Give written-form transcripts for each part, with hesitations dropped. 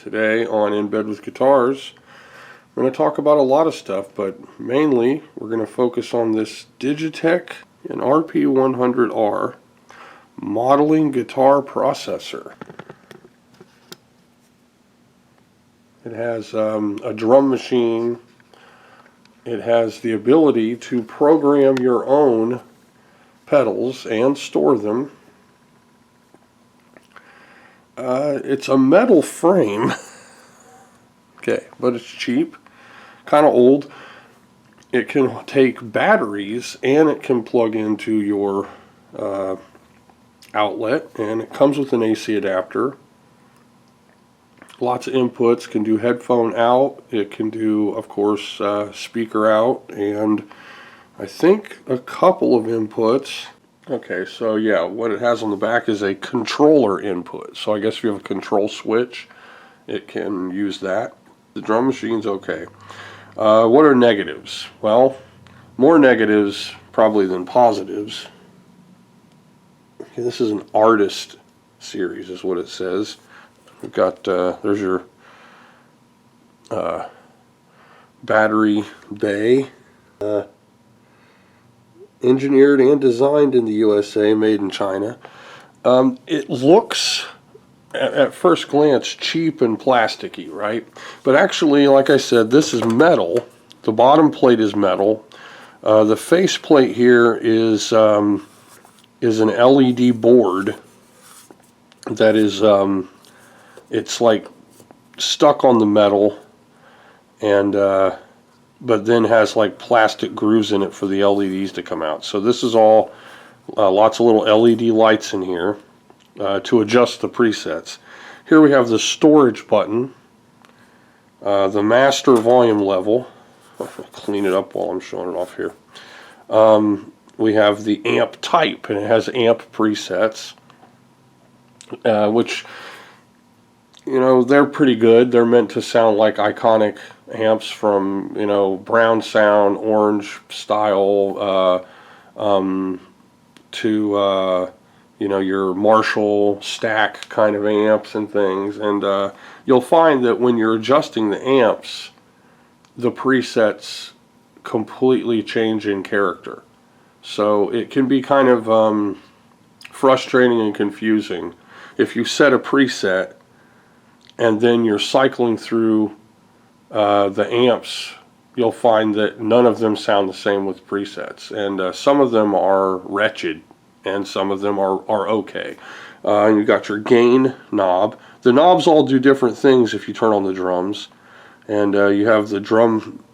Today on In Bed with Guitars, I'm going to talk about a lot of stuff, but mainly we're going to focus on this DigiTech RP100A modeling guitar processor. It has a drum machine. It has the ability to program your own pedals and store them. It's a metal frame, okay, but it's cheap, kind of old. It can take batteries and it can plug into your outlet, and it comes with an AC adapter. Lots of inputs. Can do headphone out. It can do, of course, speaker out, and I think a couple of inputs. Okay, so yeah, what it has on the back is a controller input. So I guess if you have a control switch, it can use that. The drum machine's okay. What are negatives? Well, more negatives probably than positives. Okay, this is an artist series is what it says. We've got, there's your battery bay. Engineered and designed in the USA, made in China. It looks, at first glance, cheap and plasticky, right? But actually, like I said, this is metal. The bottom plate is metal. The face plate here is an LED board that is, it's like stuck on the metal, and but then has like plastic grooves in it for the LEDs to come out. So this is all lots of little LED lights in here to adjust the presets. Here we have the storage button, the master volume level. I'll clean it up while I'm showing it off here. We have the amp type, and it has amp presets, which, you know, they're pretty good. They're meant to sound like iconic amps from, you know, brown sound, orange style, to, you know, your Marshall stack kind of amps and things. And you'll find that when you're adjusting the amps, the presets completely change in character. So it can be kind of frustrating and confusing if you set a preset and then you're cycling through the amps. You'll find that none of them sound the same with presets, and some of them are wretched and some of them are okay. You've got your gain knob. The knobs all do different things if you turn on the drums, and you have the drum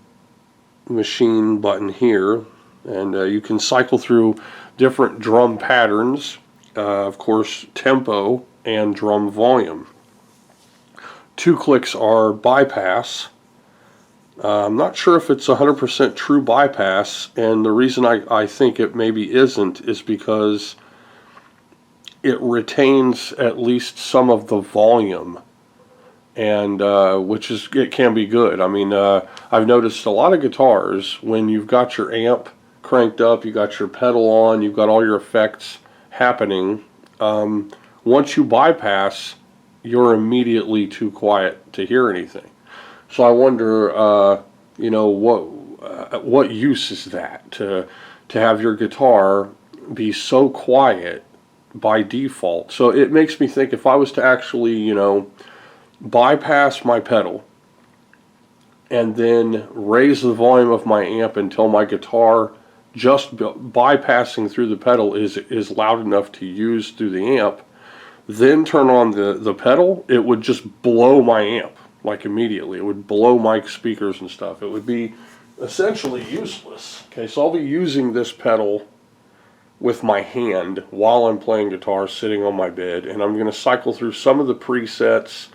machine button here, and you can cycle through different drum patterns, of course tempo and drum volume. 2 clicks are bypass. I'm not sure if it's 100% true bypass, and the reason I think it maybe isn't is because it retains at least some of the volume, and which is, it can be good. I mean, I've noticed a lot of guitars, when you've got your amp cranked up, you got your pedal on, you've got all your effects happening, once you bypass, you're immediately too quiet to hear anything. So I wonder, you know, what use is that, to have your guitar be so quiet by default? So it makes me think, if I was to actually, you know, bypass my pedal and then raise the volume of my amp until my guitar, just bypassing through the pedal, is loud enough to use through the amp, then turn on the pedal, it would just blow my amp, like immediately. It would blow my speakers and stuff. It would be essentially useless. Okay, so I'll be using this pedal with my hand while I'm playing guitar, sitting on my bed, and I'm going to cycle through some of the presets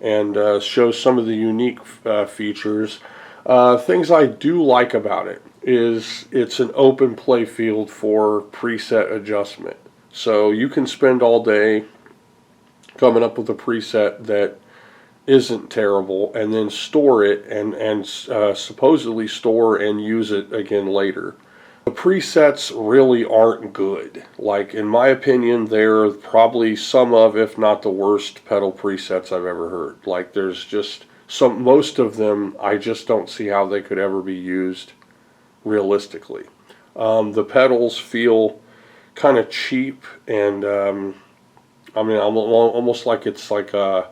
and show some of the unique features. Things I do like about it is it's an open play field for preset adjustment. So you can spend all day coming up with a preset that isn't terrible, and then store it and supposedly store and use it again later. The presets really aren't good. Like, in my opinion, they're probably some of, if not the worst pedal presets I've ever heard. Like, there's just most of them, I just don't see how they could ever be used realistically. The pedals feel kind of cheap, and I mean, almost like it's like a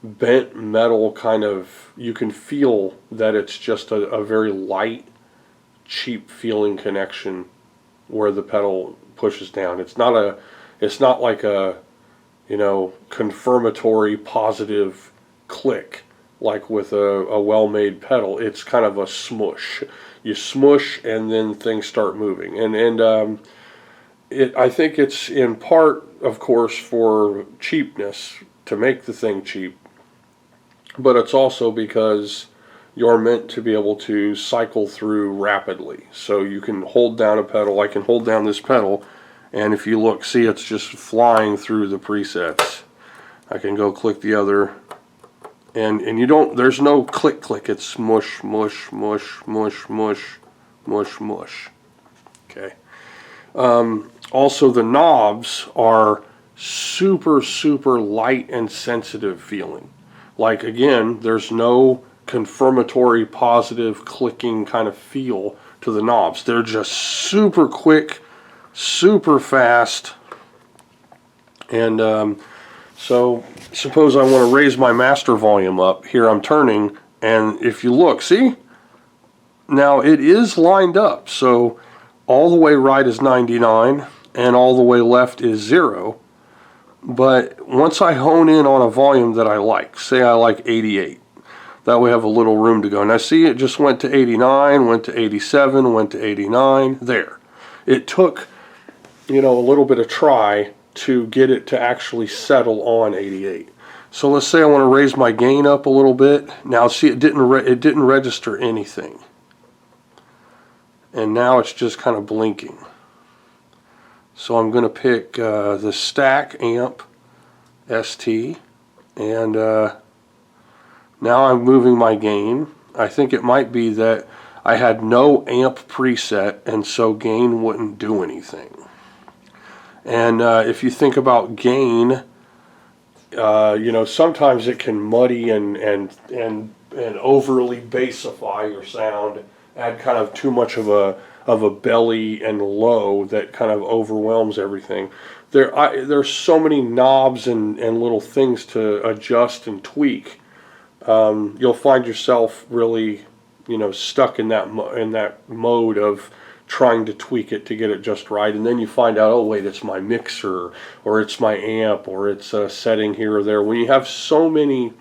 bent metal kind of. You can feel that it's just a very light, cheap feeling connection where the pedal pushes down. It's not like a, you know, confirmatory positive click like with a well-made pedal. It's kind of a smush. You smush and then things start moving. I think it's in part, of course, for cheapness, to make the thing cheap, but it's also because you're meant to be able to cycle through rapidly. So you can hold down a pedal. I can hold down this pedal, and if you look, see, it's just flying through the presets. I can go click the other, and you don't, there's no click click, it's smush, mush, mush, mush, mush, mush, mush. Okay. Also, the knobs are super, super light and sensitive feeling. Like, again, there's no confirmatory positive clicking kind of feel to the knobs. They're just super quick, super fast. And so suppose I want to raise my master volume up. Here I'm turning, and if you look, see? Now it is lined up. So all the way right is 99 and all the way left is 0. But once I hone in on a volume that I like, say I like 88, that way I have a little room to go. Now see, it just went to 89, went to 87, went to 89, there. It took, you know, a little bit of try to get it to actually settle on 88. So let's say I want to raise my gain up a little bit. Now see, it didn't register anything. And now it's just kind of blinking. So I'm going to pick the stack amp ST, and now I'm moving my gain. I think it might be that I had no amp preset, and so gain wouldn't do anything. And if you think about gain, you know, sometimes it can muddy and overly bassify your sound, add kind of too much of a belly and low that kind of overwhelms everything. There's so many knobs and little things to adjust and tweak. You'll find yourself really, you know, stuck in that mode of trying to tweak it to get it just right, and then you find out, oh wait, it's my mixer, or it's my amp, or it's a setting here or there. When you have so many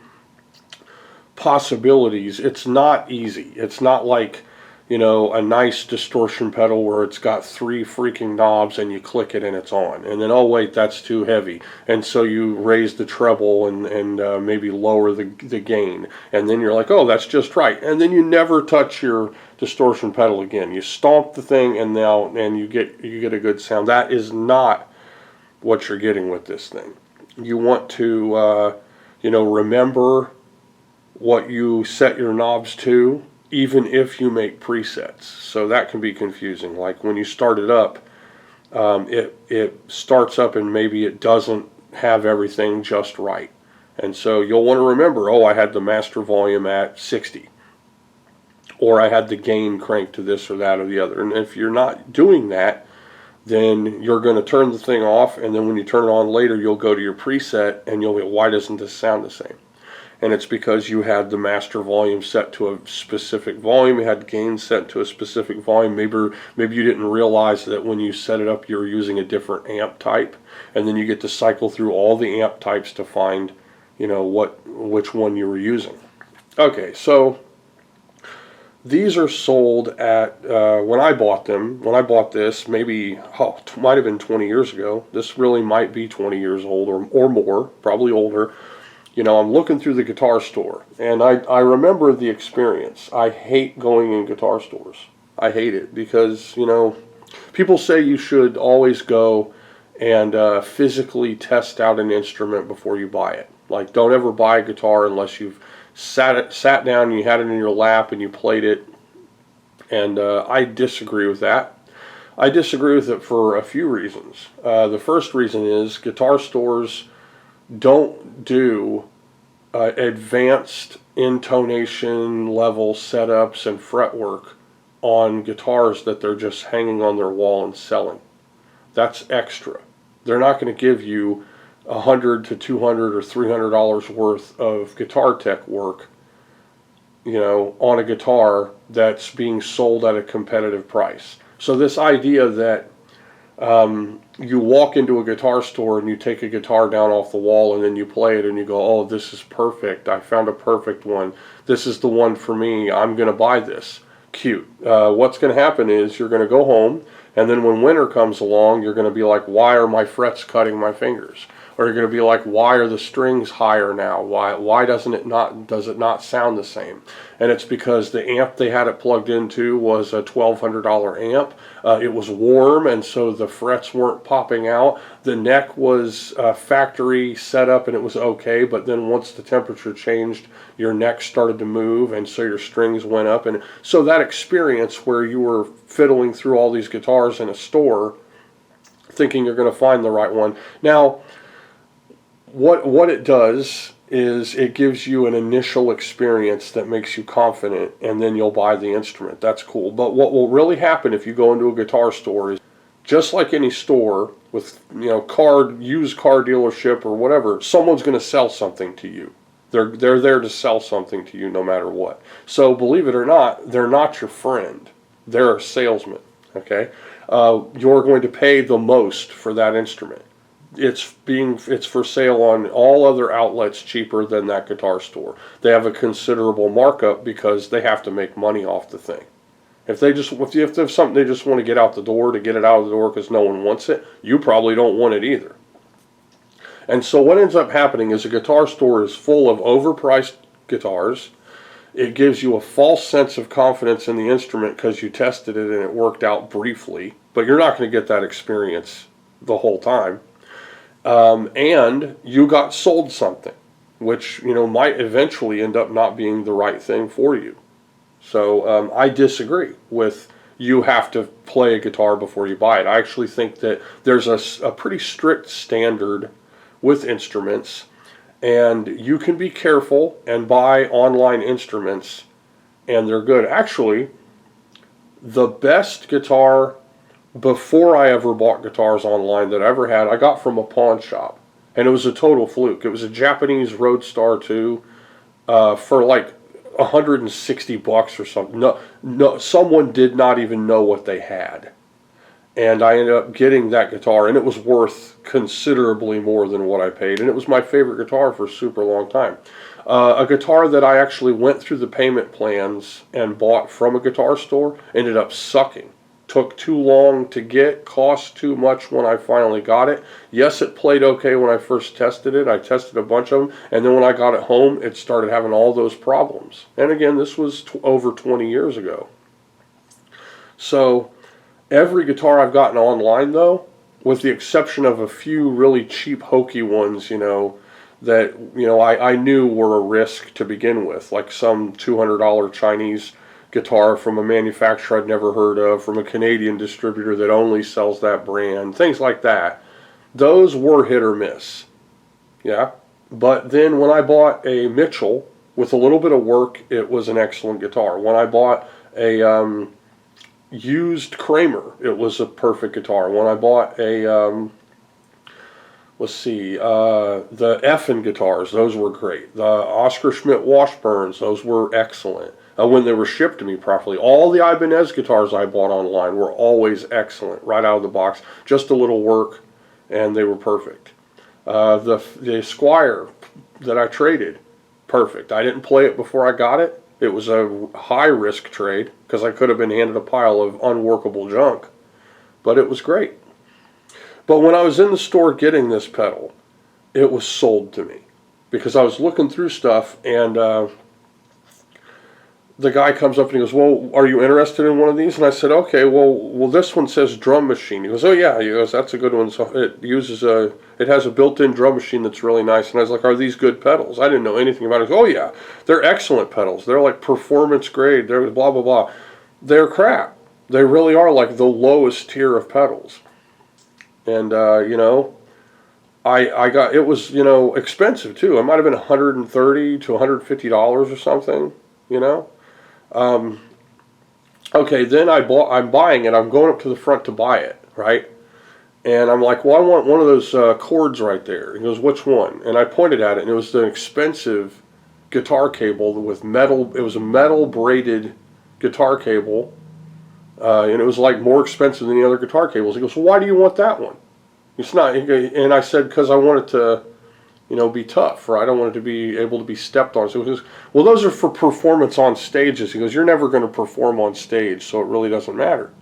possibilities, it's not easy. It's not like, you know, a nice distortion pedal where it's got 3 freaking knobs and you click it and it's on. And then, oh wait, that's too heavy. And so you raise the treble and maybe lower the gain. And then you're like, oh, that's just right. And then you never touch your distortion pedal again. You stomp the thing and you get a good sound. That is not what you're getting with this thing. You want to, you know, remember what you set your knobs to, even if you make presets. So that can be confusing. Like when you start it up, it starts up and maybe it doesn't have everything just right. And so you'll want to remember, oh, I had the master volume at 60. Or I had the gain cranked to this or that or the other. And if you're not doing that, then you're going to turn the thing off, and then when you turn it on later, you'll go to your preset and you'll be, why doesn't this sound the same? And it's because you had the master volume set to a specific volume, you had gain set to a specific volume. Maybe you didn't realize that when you set it up you were using a different amp type, and then you get to cycle through all the amp types to find, you know, which one you were using. Okay, so these are sold at, when I bought this, maybe, might have been 20 years ago. This really might be 20 years old or more, probably older. You know, I'm looking through the guitar store, and I remember the experience. I hate going in guitar stores. I hate it because, you know, people say you should always go and physically test out an instrument before you buy it. Like, don't ever buy a guitar unless you've sat down and you had it in your lap and you played it. And I disagree with that. I disagree with it for a few reasons. The first reason is guitar stores don't do advanced intonation level setups and fretwork on guitars that they're just hanging on their wall and selling. That's extra. They're not going to give you $100 to $200 or $300 worth of guitar tech work, on a guitar that's being sold at a competitive price. So this idea that you walk into a guitar store and you take a guitar down off the wall and then you play it and you go, oh, this is perfect. I found a perfect one. This is the one for me. I'm going to buy this. Cute. What's going to happen is you're going to go home, and then when winter comes along, you're going to be like, why are my frets cutting my fingers? Or you're going to be like, why are the strings higher now? Why does it not sound the same? And it's because the amp they had it plugged into was a $1,200 amp. It was warm, and so the frets weren't popping out. The neck was factory set up, and it was okay, but then once the temperature changed, your neck started to move, and so your strings went up. And so that experience where you were fiddling through all these guitars in a store, thinking you're going to find the right one. Now, what it does is it gives you an initial experience that makes you confident, and then you'll buy the instrument. That's cool. But what will really happen if you go into a guitar store is, just like any store with used car dealership or whatever, someone's going to sell something to you. They're there to sell something to you no matter what. So believe it or not, they're not your friend. They're a salesman. Okay, you're going to pay the most for that instrument. It's for sale on all other outlets cheaper than that guitar store. They have a considerable markup because they have to make money off the thing. If there's something they just want to get out the door to get it out of the door because no one wants it, you probably don't want it either. And so what ends up happening is a guitar store is full of overpriced guitars. It gives you a false sense of confidence in the instrument because you tested it and it worked out briefly, but you're not going to get that experience the whole time. And you got sold something, which might eventually end up not being the right thing for you. So I disagree with you have to play a guitar before you buy it. I actually think that there's a pretty strict standard with instruments, and you can be careful and buy online instruments, and they're good. Actually, the best guitar before I ever bought guitars online that I ever had, I got from a pawn shop, and it was a total fluke. It was a Japanese Roadstar 2 for like $160 or something. No, someone did not even know what they had, and I ended up getting that guitar, and it was worth considerably more than what I paid, and it was my favorite guitar for a super long time. A guitar that I actually went through the payment plans and bought from a guitar store ended up sucking. Took too long to get, cost too much when I finally got it. Yes, it played okay when I first tested it. I tested a bunch of them, and then when I got it home, it started having all those problems. And again, this was over 20 years ago. So every guitar I've gotten online, though, with the exception of a few really cheap, hokey ones, that I knew were a risk to begin with, like some $200 Chinese guitar from a manufacturer I'd never heard of, from a Canadian distributor that only sells that brand, things like that. Those were hit or miss. Yeah. But then when I bought a Mitchell, with a little bit of work, it was an excellent guitar. When I bought a used Kramer, it was a perfect guitar. When I bought a, the Epiphone guitars, those were great. The Oscar Schmidt Washburns, those were excellent. When they were shipped to me properly. All the Ibanez guitars I bought online were always excellent, right out of the box. Just a little work, and they were perfect. The Squire that I traded, perfect. I didn't play it before I got it. It was a high-risk trade, because I could have been handed a pile of unworkable junk. But it was great. But when I was in the store getting this pedal, it was sold to me. Because I was looking through stuff, and the guy comes up and he goes, well, are you interested in one of these? And I said, okay, well, this one says drum machine. He goes, oh yeah. He goes, that's a good one. So it has a built-in drum machine that's really nice. And I was like, are these good pedals? I didn't know anything about it. He goes, oh yeah, they're excellent pedals. They're like performance grade. They're blah, blah, blah. They're crap. They really are like the lowest tier of pedals. And, you know, I got, it was, you know, expensive too. It might have been $130 to $150 or something, you know. Okay, then I'm buying it. I'm going up to the front to buy it, right? And I'm like, well, I want one of those cords right there. He goes, which one? And I pointed at it, and it was an expensive guitar cable with metal. It was a metal braided guitar cable, and it was like more expensive than the other guitar cables. He goes, well, why do you want that one? It's not. And I said, because I want it to, you know, be tough, right? I don't want it to be able to be stepped on. So he goes, well, those are for performance on stages. He goes, you're never going to perform on stage, so it really doesn't matter.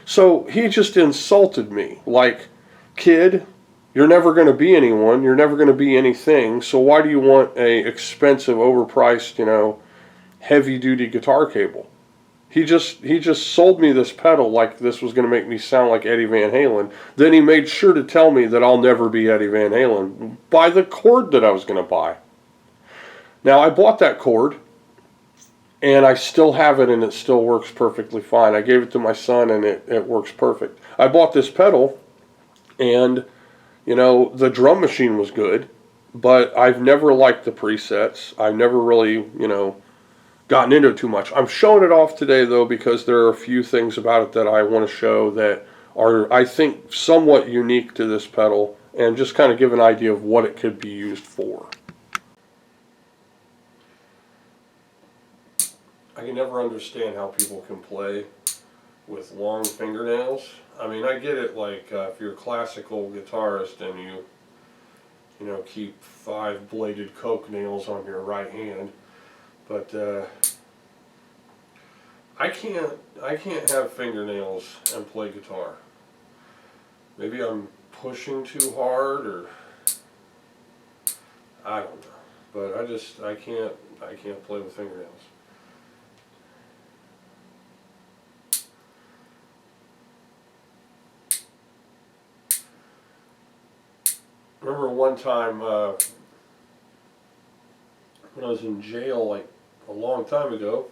So he just insulted me, like, kid, you're never going to be anyone, you're never going to be anything, so why do you want a expensive, overpriced, you know, heavy-duty guitar cable? He just sold me this pedal like this was going to make me sound like Eddie Van Halen. Then he made sure to tell me that I'll never be Eddie Van Halen by the cord that I was going to buy. Now, I bought that cord, and I still have it, and it still works perfectly fine. I gave it to my son, and it works perfect. I bought this pedal, and, you know, the drum machine was good, but I've never liked the presets. I've never really, you know, gotten into it too much. I'm showing it off today, though, because there are a few things about it that I want to show that are, I think, somewhat unique to this pedal, and just kind of give an idea of what it could be used for. I can never understand how people can play with long fingernails. I mean, I get it, like, if you're a classical guitarist and you know, keep 5 bladed coke nails on your right hand, but I can't have fingernails and play guitar. Maybe I'm pushing too hard, or I don't know, but I can't play with fingernails. Remember one time when I was in jail, like a long time ago,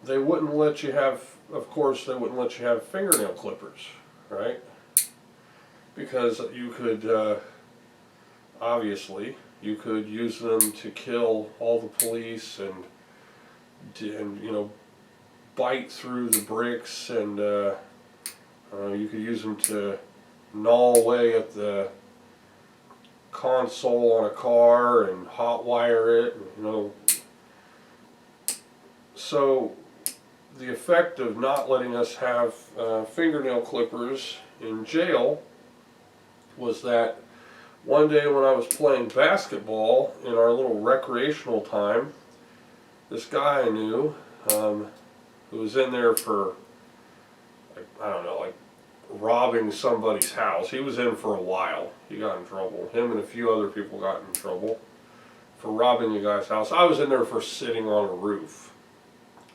they wouldn't let you have, of course, they wouldn't let you have fingernail clippers, right? Because you could, obviously, you could use them to kill all the police and you know, bite through the bricks, and you could use them to gnaw away at the console on a car and hot wire it, and, you know. So the effect of not letting us have fingernail clippers in jail was that one day when I was playing basketball in our little recreational time, this guy I knew, who was in there for, like, I don't know, like robbing somebody's house. He was in for a while. He got in trouble. Him and a few other people got in trouble for robbing a guy's house. I was in there for sitting on a roof.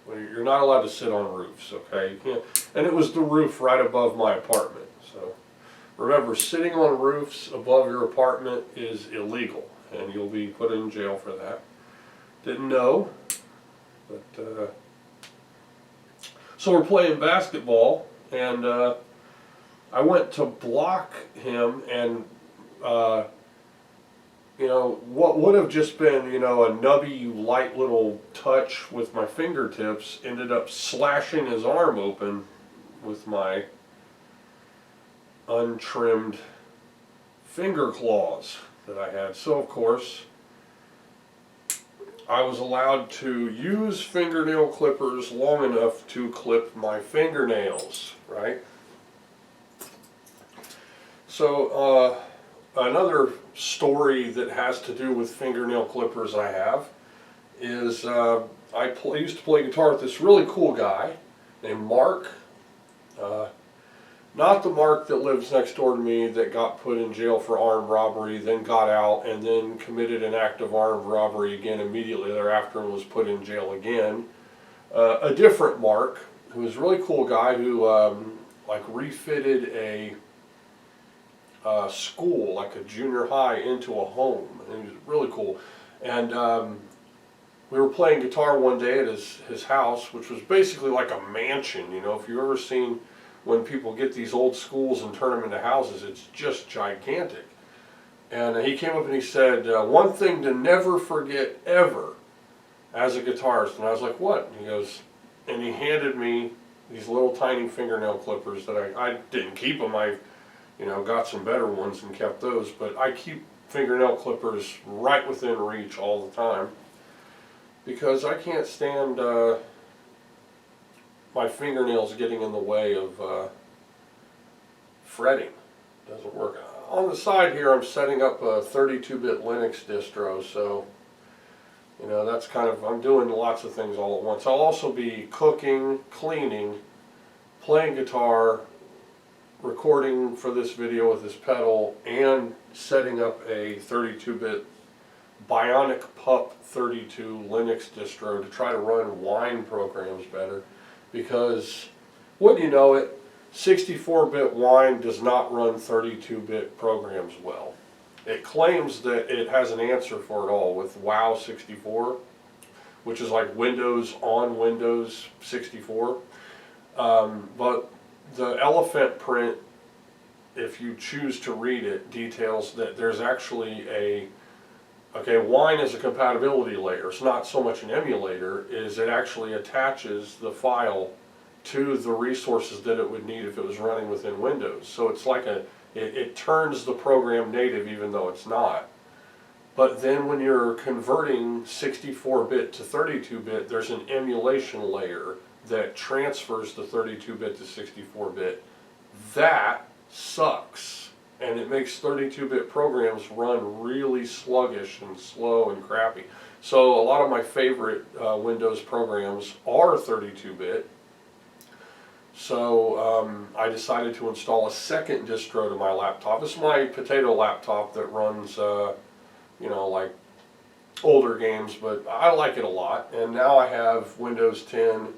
Well, you're not allowed to sit on roofs, okay? You can't. And it was the roof right above my apartment. So remember, sitting on roofs above your apartment is illegal, and you'll be put in jail for that. Didn't know, but so we're playing basketball, and I went to block him, and you know, what would have just been, you know, a nubby, light little touch with my fingertips ended up slashing his arm open with my untrimmed finger claws that I had. So, of course, I was allowed to use fingernail clippers long enough to clip my fingernails, right? So, another story that has to do with fingernail clippers I have is I used to play guitar with this really cool guy named Mark. Not the Mark that lives next door to me that got put in jail for armed robbery, then got out, and then committed an act of armed robbery again immediately thereafter and was put in jail again. A different Mark, who was a really cool guy who like refitted a school, like a junior high, into a home. And he was really cool. And we were playing guitar one day at his house, which was basically like a mansion. You know, if you've ever seen when people get these old schools and turn them into houses, it's just gigantic. And he came up and he said, one thing to never forget ever as a guitarist. And I was like, what? And he goes, and he handed me these little tiny fingernail clippers that I didn't keep them. I, you know, got some better ones and kept those. But I keep fingernail clippers right within reach all the time, because I can't stand my fingernails getting in the way of fretting. Doesn't work. On the side here, I'm setting up a 32-bit Linux distro, so you know, that's kind of, I'm doing lots of things all at once. I'll also be cooking, cleaning, playing guitar, recording for this video with this pedal, and setting up a 32-bit Bionic Pup 32 Linux distro to try to run wine programs better, because wouldn't you know it, 64-bit wine does not run 32-bit programs well. It claims that it has an answer for it all with WoW 64, which is like Windows on Windows 64. But the elephant print, if you choose to read it, details that there's actually wine is a compatibility layer. It's not so much an emulator, is it actually attaches the file to the resources that it would need if it was running within Windows. So it's like it turns the program native even though it's not. But then when you're converting 64-bit to 32-bit, there's an emulation layer that transfers the 32-bit to 64-bit. That sucks. And it makes 32-bit programs run really sluggish and slow and crappy. So a lot of my favorite Windows programs are 32-bit. So I decided to install a second distro to my laptop. This is my potato laptop that runs, you know, like older games, but I like it a lot. And now I have Windows 10,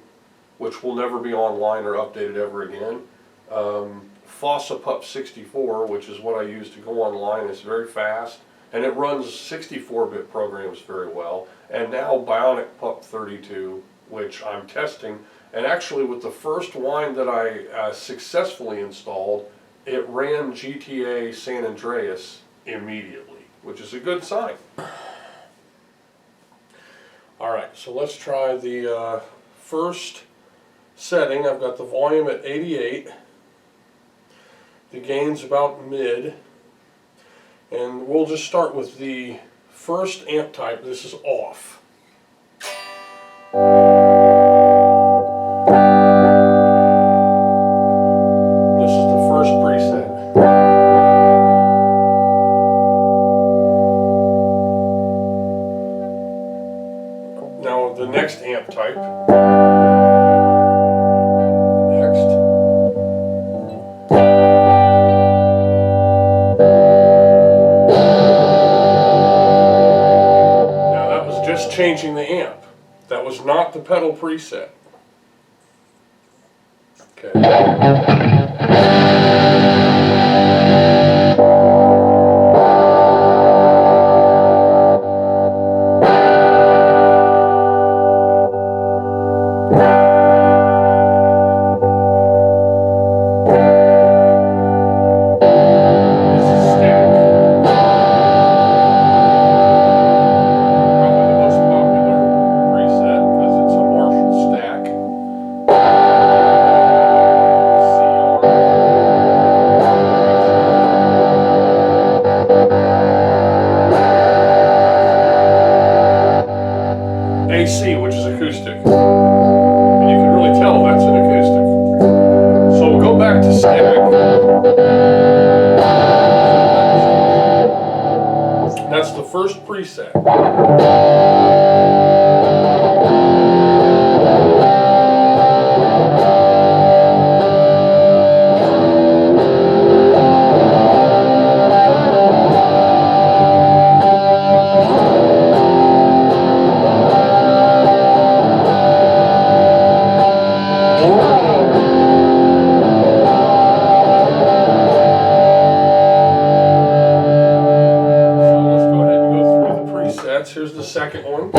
which will never be online or updated ever again. Fossa Pup 64, which is what I use to go online. It's very fast, and it runs 64-bit programs very well. And now Bionic Pup 32, which I'm testing. And actually, with the first wine that I successfully installed, it ran GTA San Andreas immediately, which is a good sign. Alright, so let's try the first setting. I've got the volume at 88. The gain's about mid. And we'll just start with the first amp type. This is off. Now the next amp type. Next. Now that was just changing the amp. That was not the pedal preset. Okay. AC, which is acoustic. And you can really tell that's an acoustic. So we'll go back to static. That's the first preset. Here's the second one.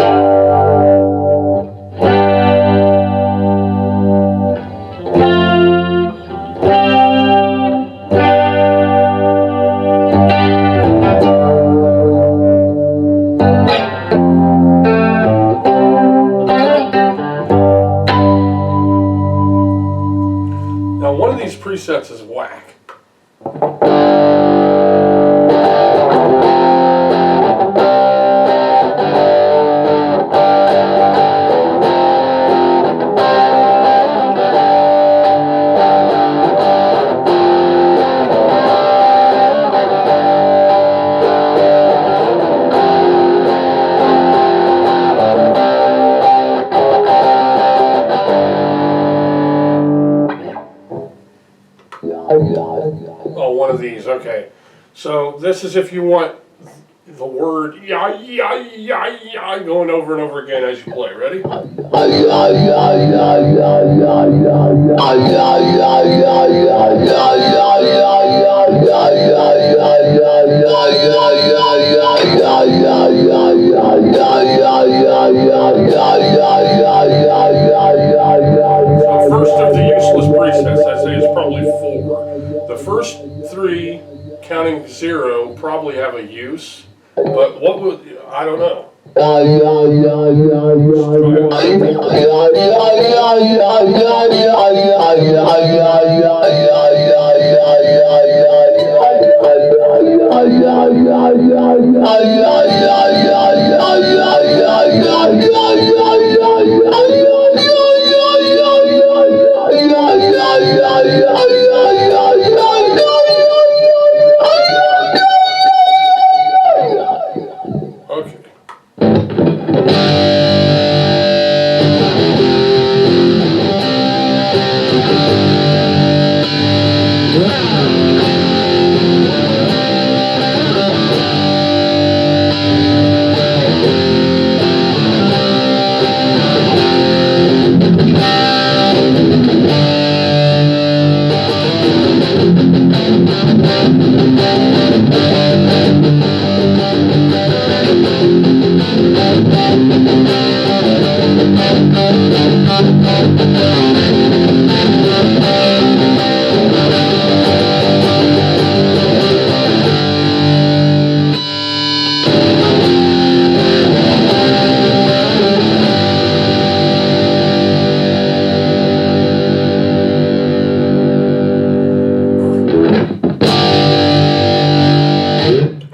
Okay, so this is if you want the word ya ya ya ya going over and over again as you play. Ready? So first of the useless presets, I'd say it's probably 4. The first 3, counting 0, probably have a use, but what would, I don't know.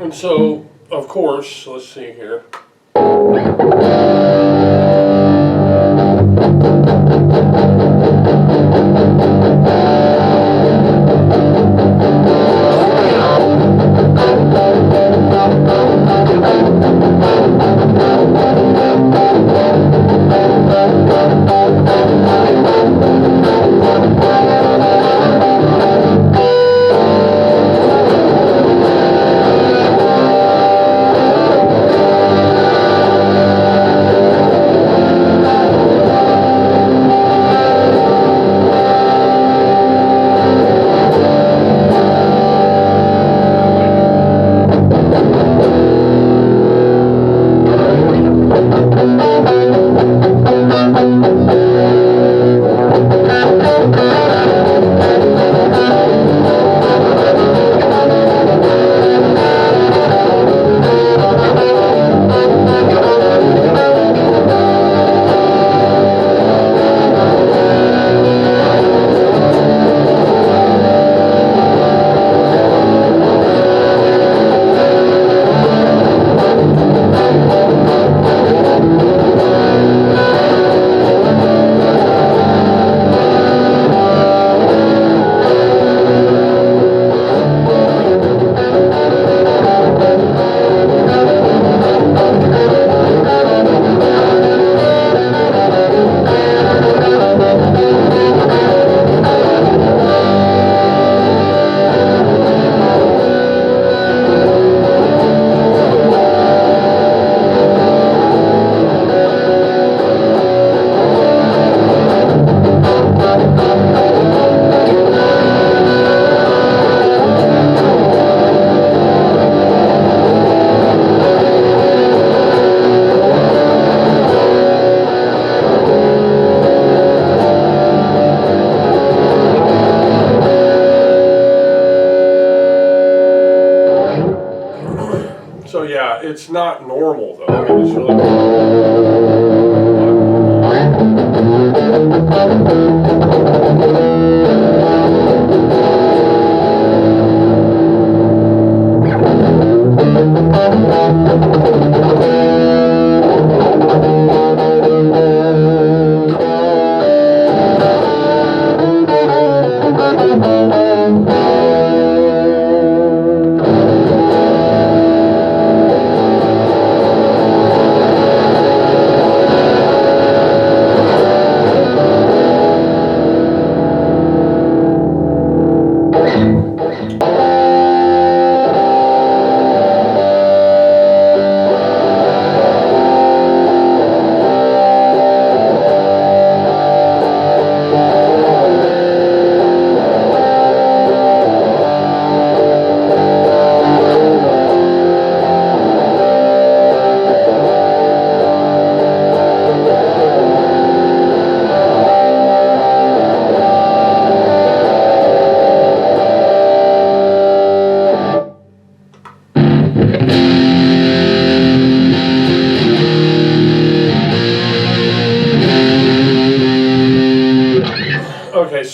And so, of course, let's see here. So yeah, it's not normal though. I mean, it's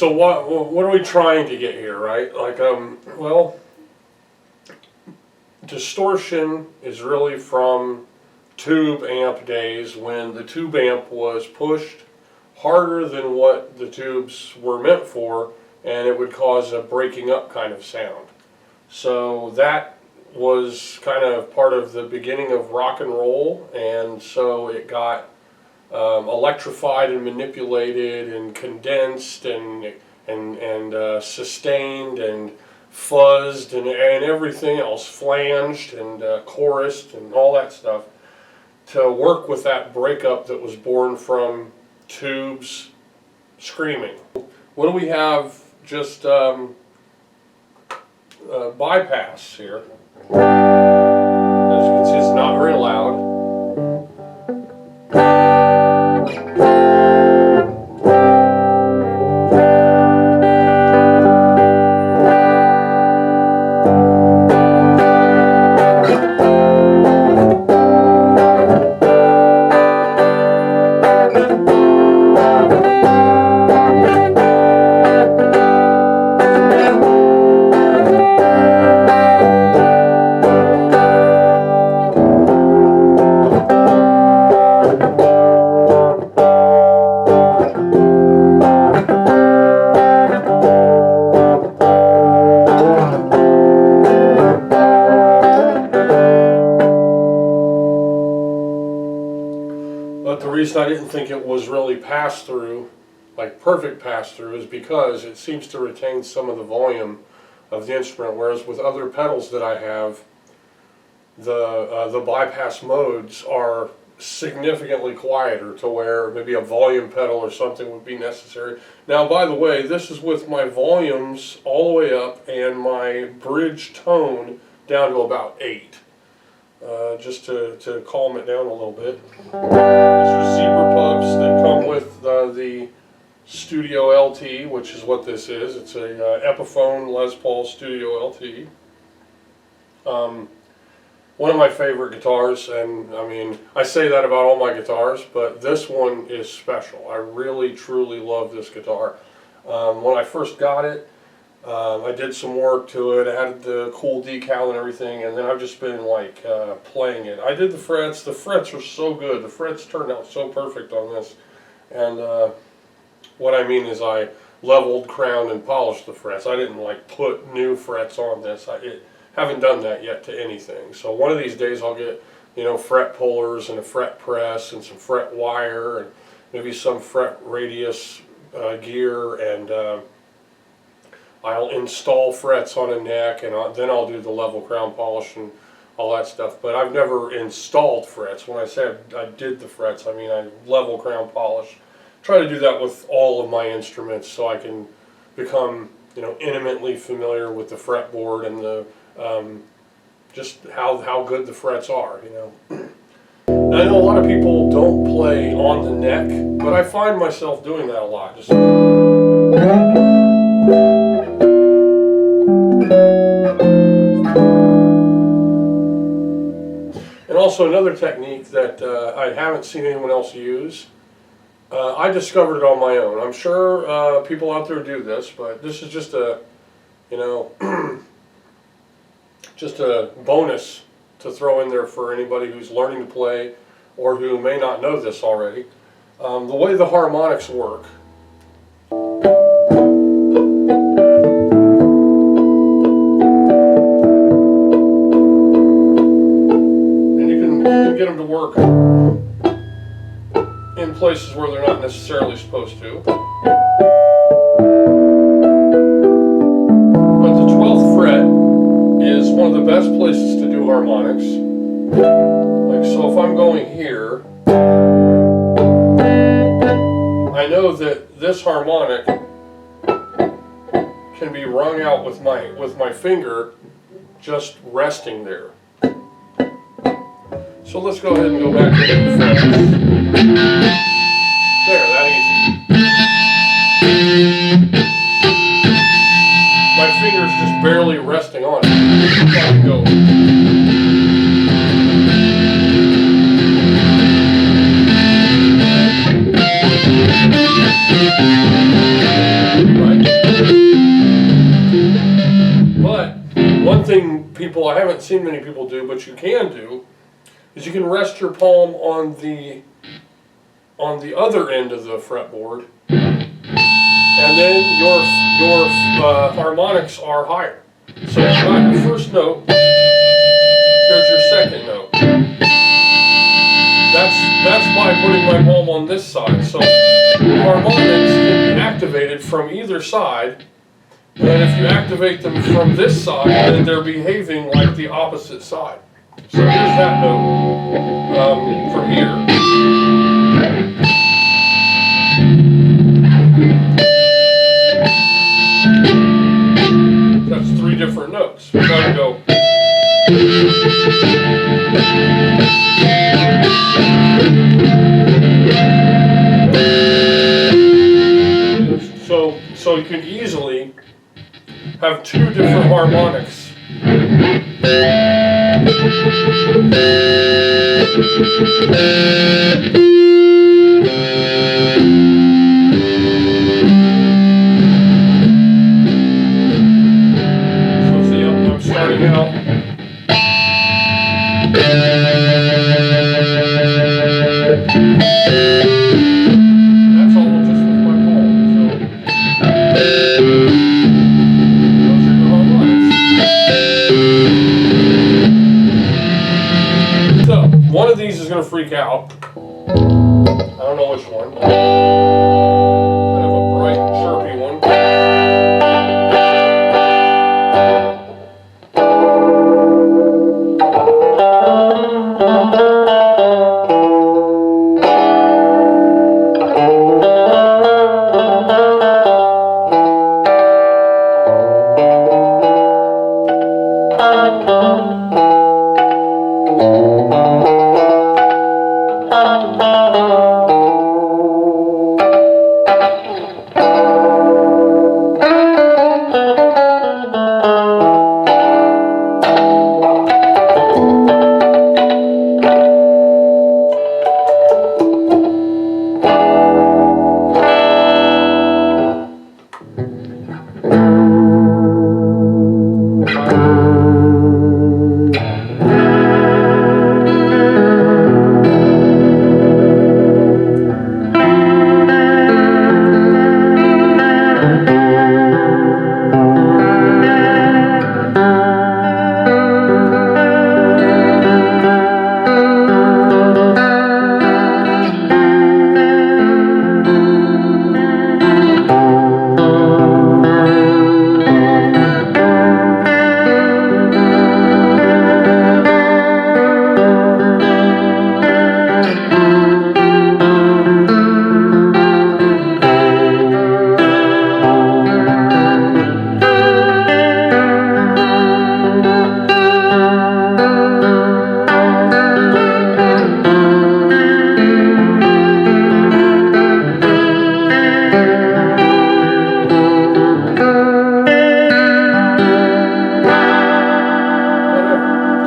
so what are we trying to get here, right? Like, well, distortion is really from tube amp days when the tube amp was pushed harder than what the tubes were meant for, and it would cause a breaking up kind of sound. So that was kind of part of the beginning of rock and roll, and so it got electrified and manipulated and condensed and sustained and fuzzed and everything else, flanged and chorused and all that stuff, to work with that breakup that was born from tubes screaming. What do we have? Just bypass here. As you can see, it's not very loud. But the reason I didn't think it was really pass-through, like perfect pass-through, is because it seems to retain some of the volume of the instrument, whereas with other pedals that I have, the bypass modes are significantly quieter, to where maybe a volume pedal or something would be necessary. Now, by the way, this is with my volumes all the way up and my bridge tone down to about 8. Just to calm it down a little bit. These are zebra pubs that come with the Studio LT, which is what this is. It's a Epiphone Les Paul Studio LT. One of my favorite guitars, and I mean, I say that about all my guitars, but this one is special. I really, truly love this guitar. When I first got it, I did some work to it, added the cool decal and everything, and then I've just been like playing it. I did the frets. The frets are so good. The frets turned out so perfect on this. And what I mean is I leveled, crowned, and polished the frets. I didn't like put new frets on this. I haven't done that yet to anything. So one of these days I'll get, you know, fret pullers and a fret press and some fret wire and maybe some fret radius gear, and I'll install frets on a neck, and then I'll do the level crown polish and all that stuff. But I've never installed frets. When I say I did the frets, I mean I level crown polish. Try to do that with all of my instruments so I can become, you know, intimately familiar with the fretboard and the just how good the frets are, you know. And I know a lot of people don't play on the neck, but I find myself doing that a lot. Just and also another technique that I haven't seen anyone else use, I discovered it on my own. I'm sure people out there do this, but this is just a, you know, just a bonus to throw in there for anybody who's learning to play or who may not know this already. The way the harmonics work. And you can get them to work in places where they're not necessarily supposed to. But the 12th fret is one of the best places to do harmonics. Like, so if I'm going here, I know that this harmonic can be wrung out with my finger just resting there. So let's go ahead and go back to the frets. There, that easy. My finger's just barely resting on it. I can go. Right. what you can do is you can rest your palm on the other end of the fretboard, and then your harmonics are higher. So you got your first note, here's your second note. That's by putting my palm on this side. So harmonics can be activated from either side, and if you activate them from this side, then they're behaving like the opposite side. So here's that note from here. That's 3 different notes. We're going to go. So you can easily have 2 different harmonics. So see, I'm starting out. That's all just with my palm. Those are your harmonics. So one of these is going to freak out. I don't know which one. Kind of a bright, chirpy one.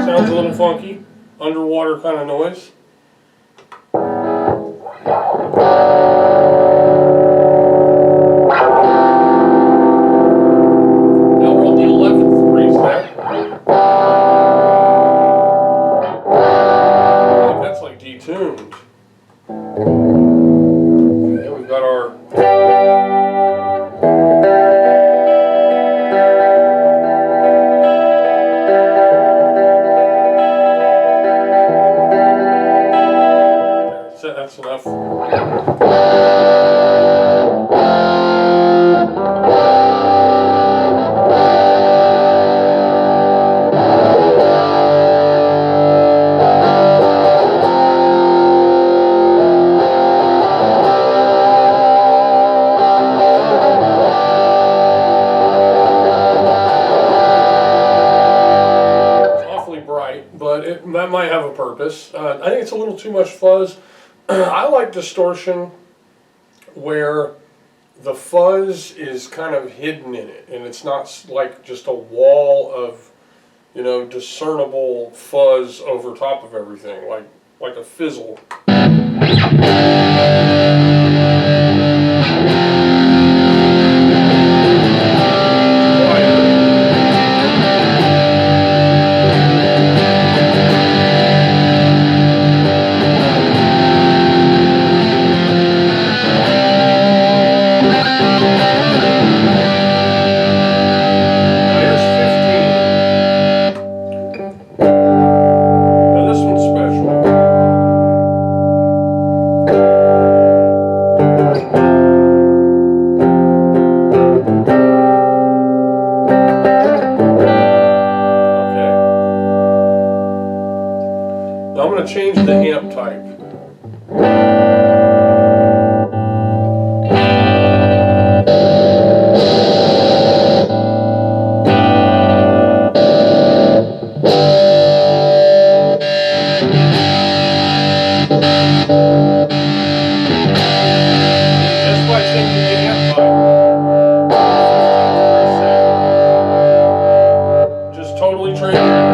Sounds a little funky, underwater kind of noise. Now we're on the 11th preset. Oh, that's like detuned. Okay, we've got our that's enough. It's awfully bright, but that might have a purpose. I think it's a little too much fuzz. I like distortion where the fuzz is kind of hidden in it, and it's not like just a wall of, you know, discernible fuzz over top of everything, like a fizzle. change the amp type. Just by changing the amp type. Just totally transforms.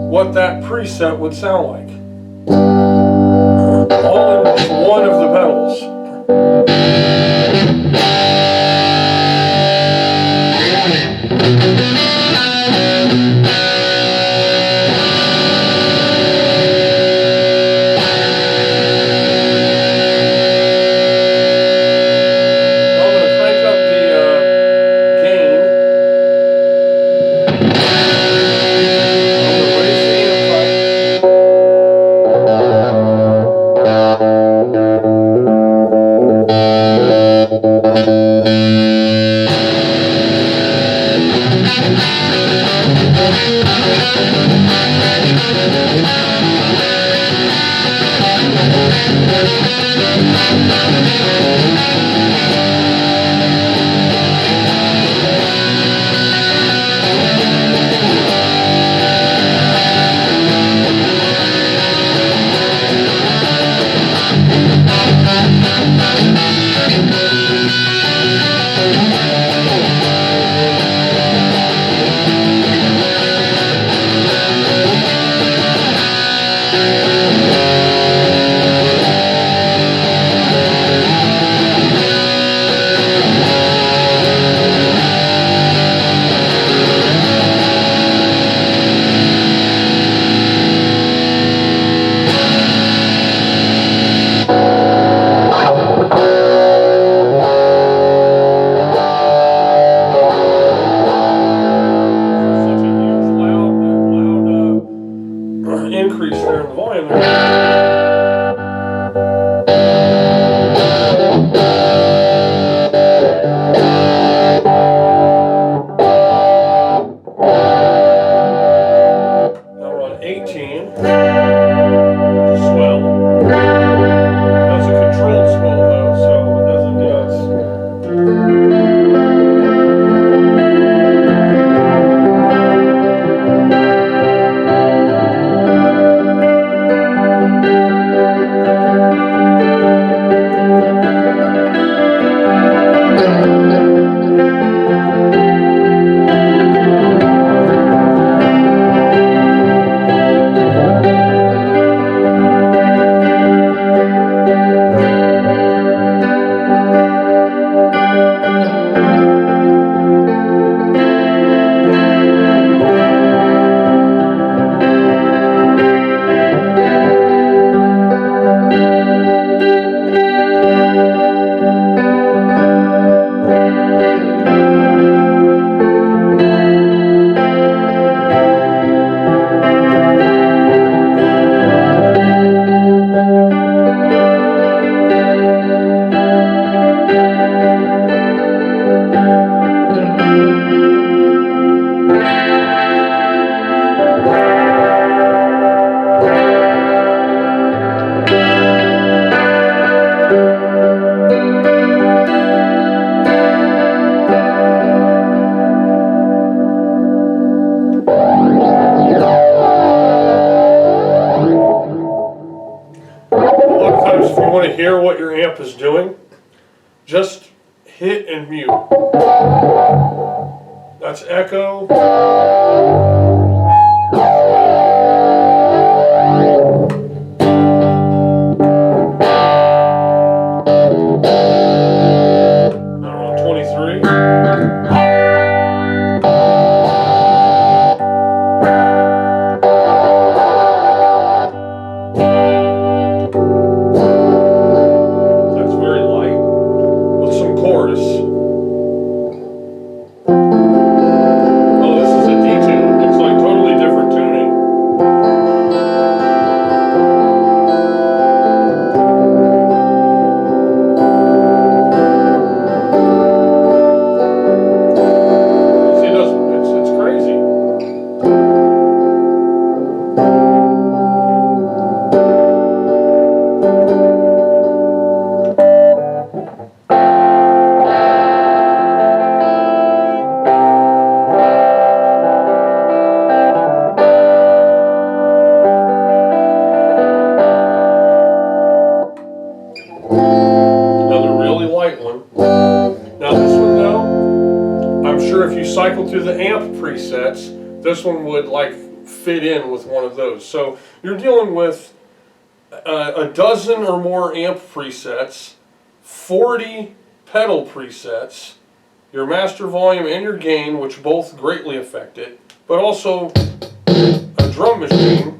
What that preset would sound like. All in one of the pedals. I'm going to crank up the gain. bass there and the volume there. Now we're on 18. Swell. That's a controlled swell though, so it doesn't, hear what your amp is doing, just hit and mute. That's echo. Now we're on 23. Cycle through the amp presets, this one would like fit in with one of those. So you're dealing with a dozen or more amp presets, 40 pedal presets, your master volume and your gain, which both greatly affect it, but also a drum machine.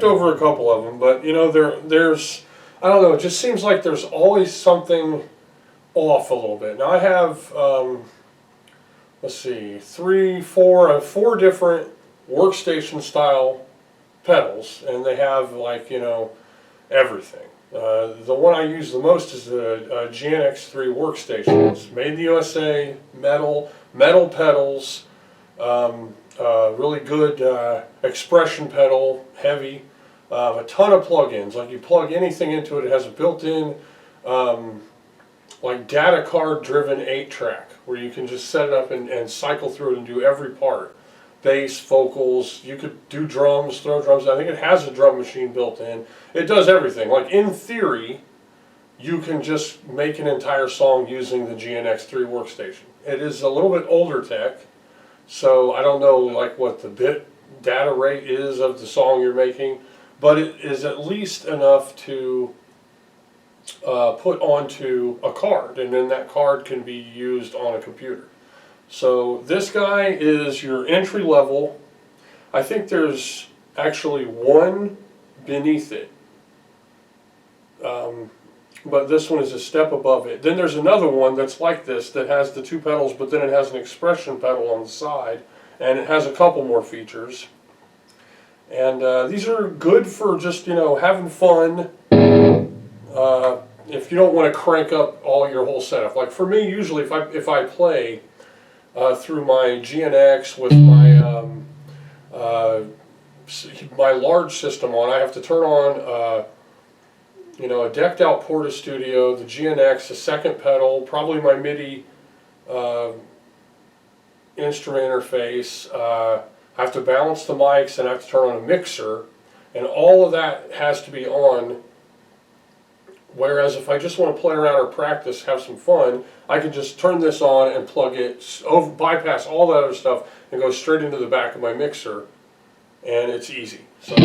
skipped over a couple of them, but you know, there's, I don't know, it just seems like there's always something off a little bit. Now I have, let's see, four different workstation style pedals, and they have, like, you know, everything. The one I use the most is the GNX3 workstation. It's made in the USA, metal pedals, really good expression pedal, heavy, a ton of plugins. Like, you plug anything into it, it has a built-in like data card driven 8-track where you can just set it up and cycle through it and do every part. Bass, vocals, you could do drums, throw drums. I think it has a drum machine built in. It does everything. Like, in theory, you can just make an entire song using the GNX3 workstation. It is a little bit older tech, so I don't know like what the bit data rate is of the song you're making, but it is at least enough to put onto a card, and then that card can be used on a computer. So this guy is your entry level. I think there's actually one beneath it, but this one is a step above it. Then there's another one that's like this that has the 2 pedals, but then it has an expression pedal on the side, and it has a couple more features. And these are good for just, you know, having fun. If you don't want to crank up all your whole setup. Like for me, usually if I play through my GNX with my large system on, I have to turn on you know, a decked out Porta Studio, the GNX, a second pedal, probably my MIDI instrument interface. I have to balance the mics, and I have to turn on a mixer, and all of that has to be on. Whereas if I just want to play around or practice, have some fun, I can just turn this on and plug it, bypass all that other stuff, and go straight into the back of my mixer, and it's easy. So.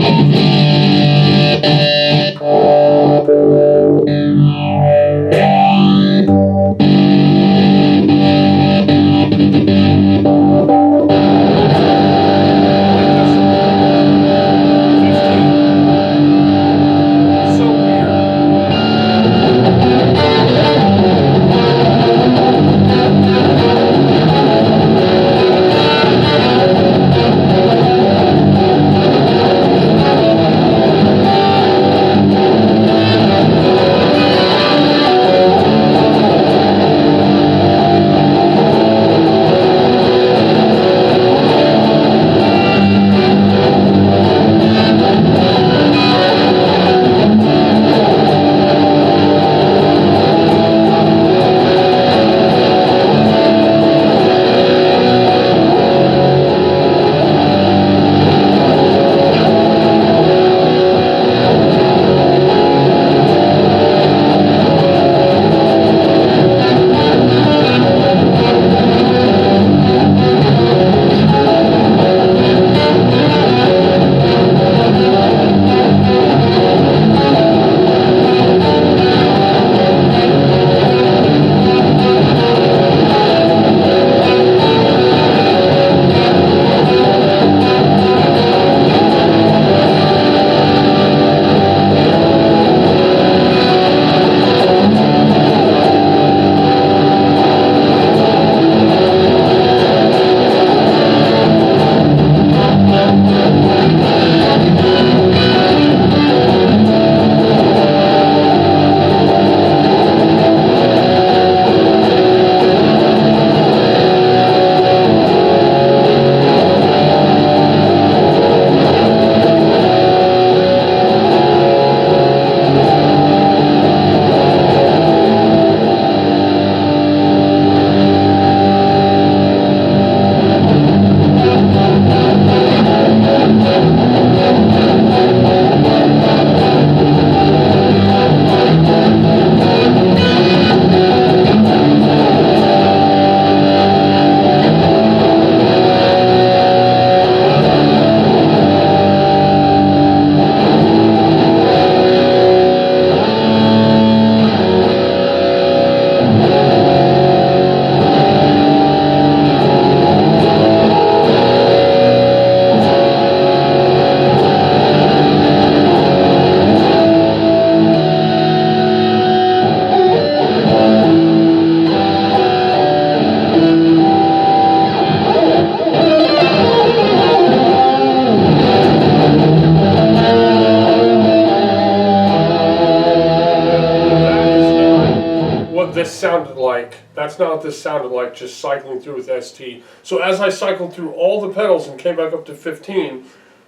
this sounded like. That's not what this sounded like just cycling through with ST. So as I cycled through all the pedals and came back up to 15,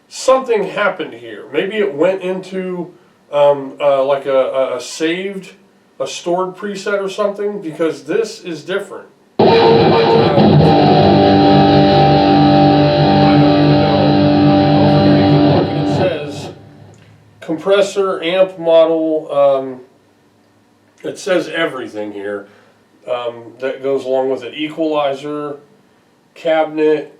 something happened here. Maybe it went into like a stored preset or something, because this is different. I don't even know. Over here you can look and it says compressor, amp model, it says everything here that goes along with it. Equalizer, cabinet,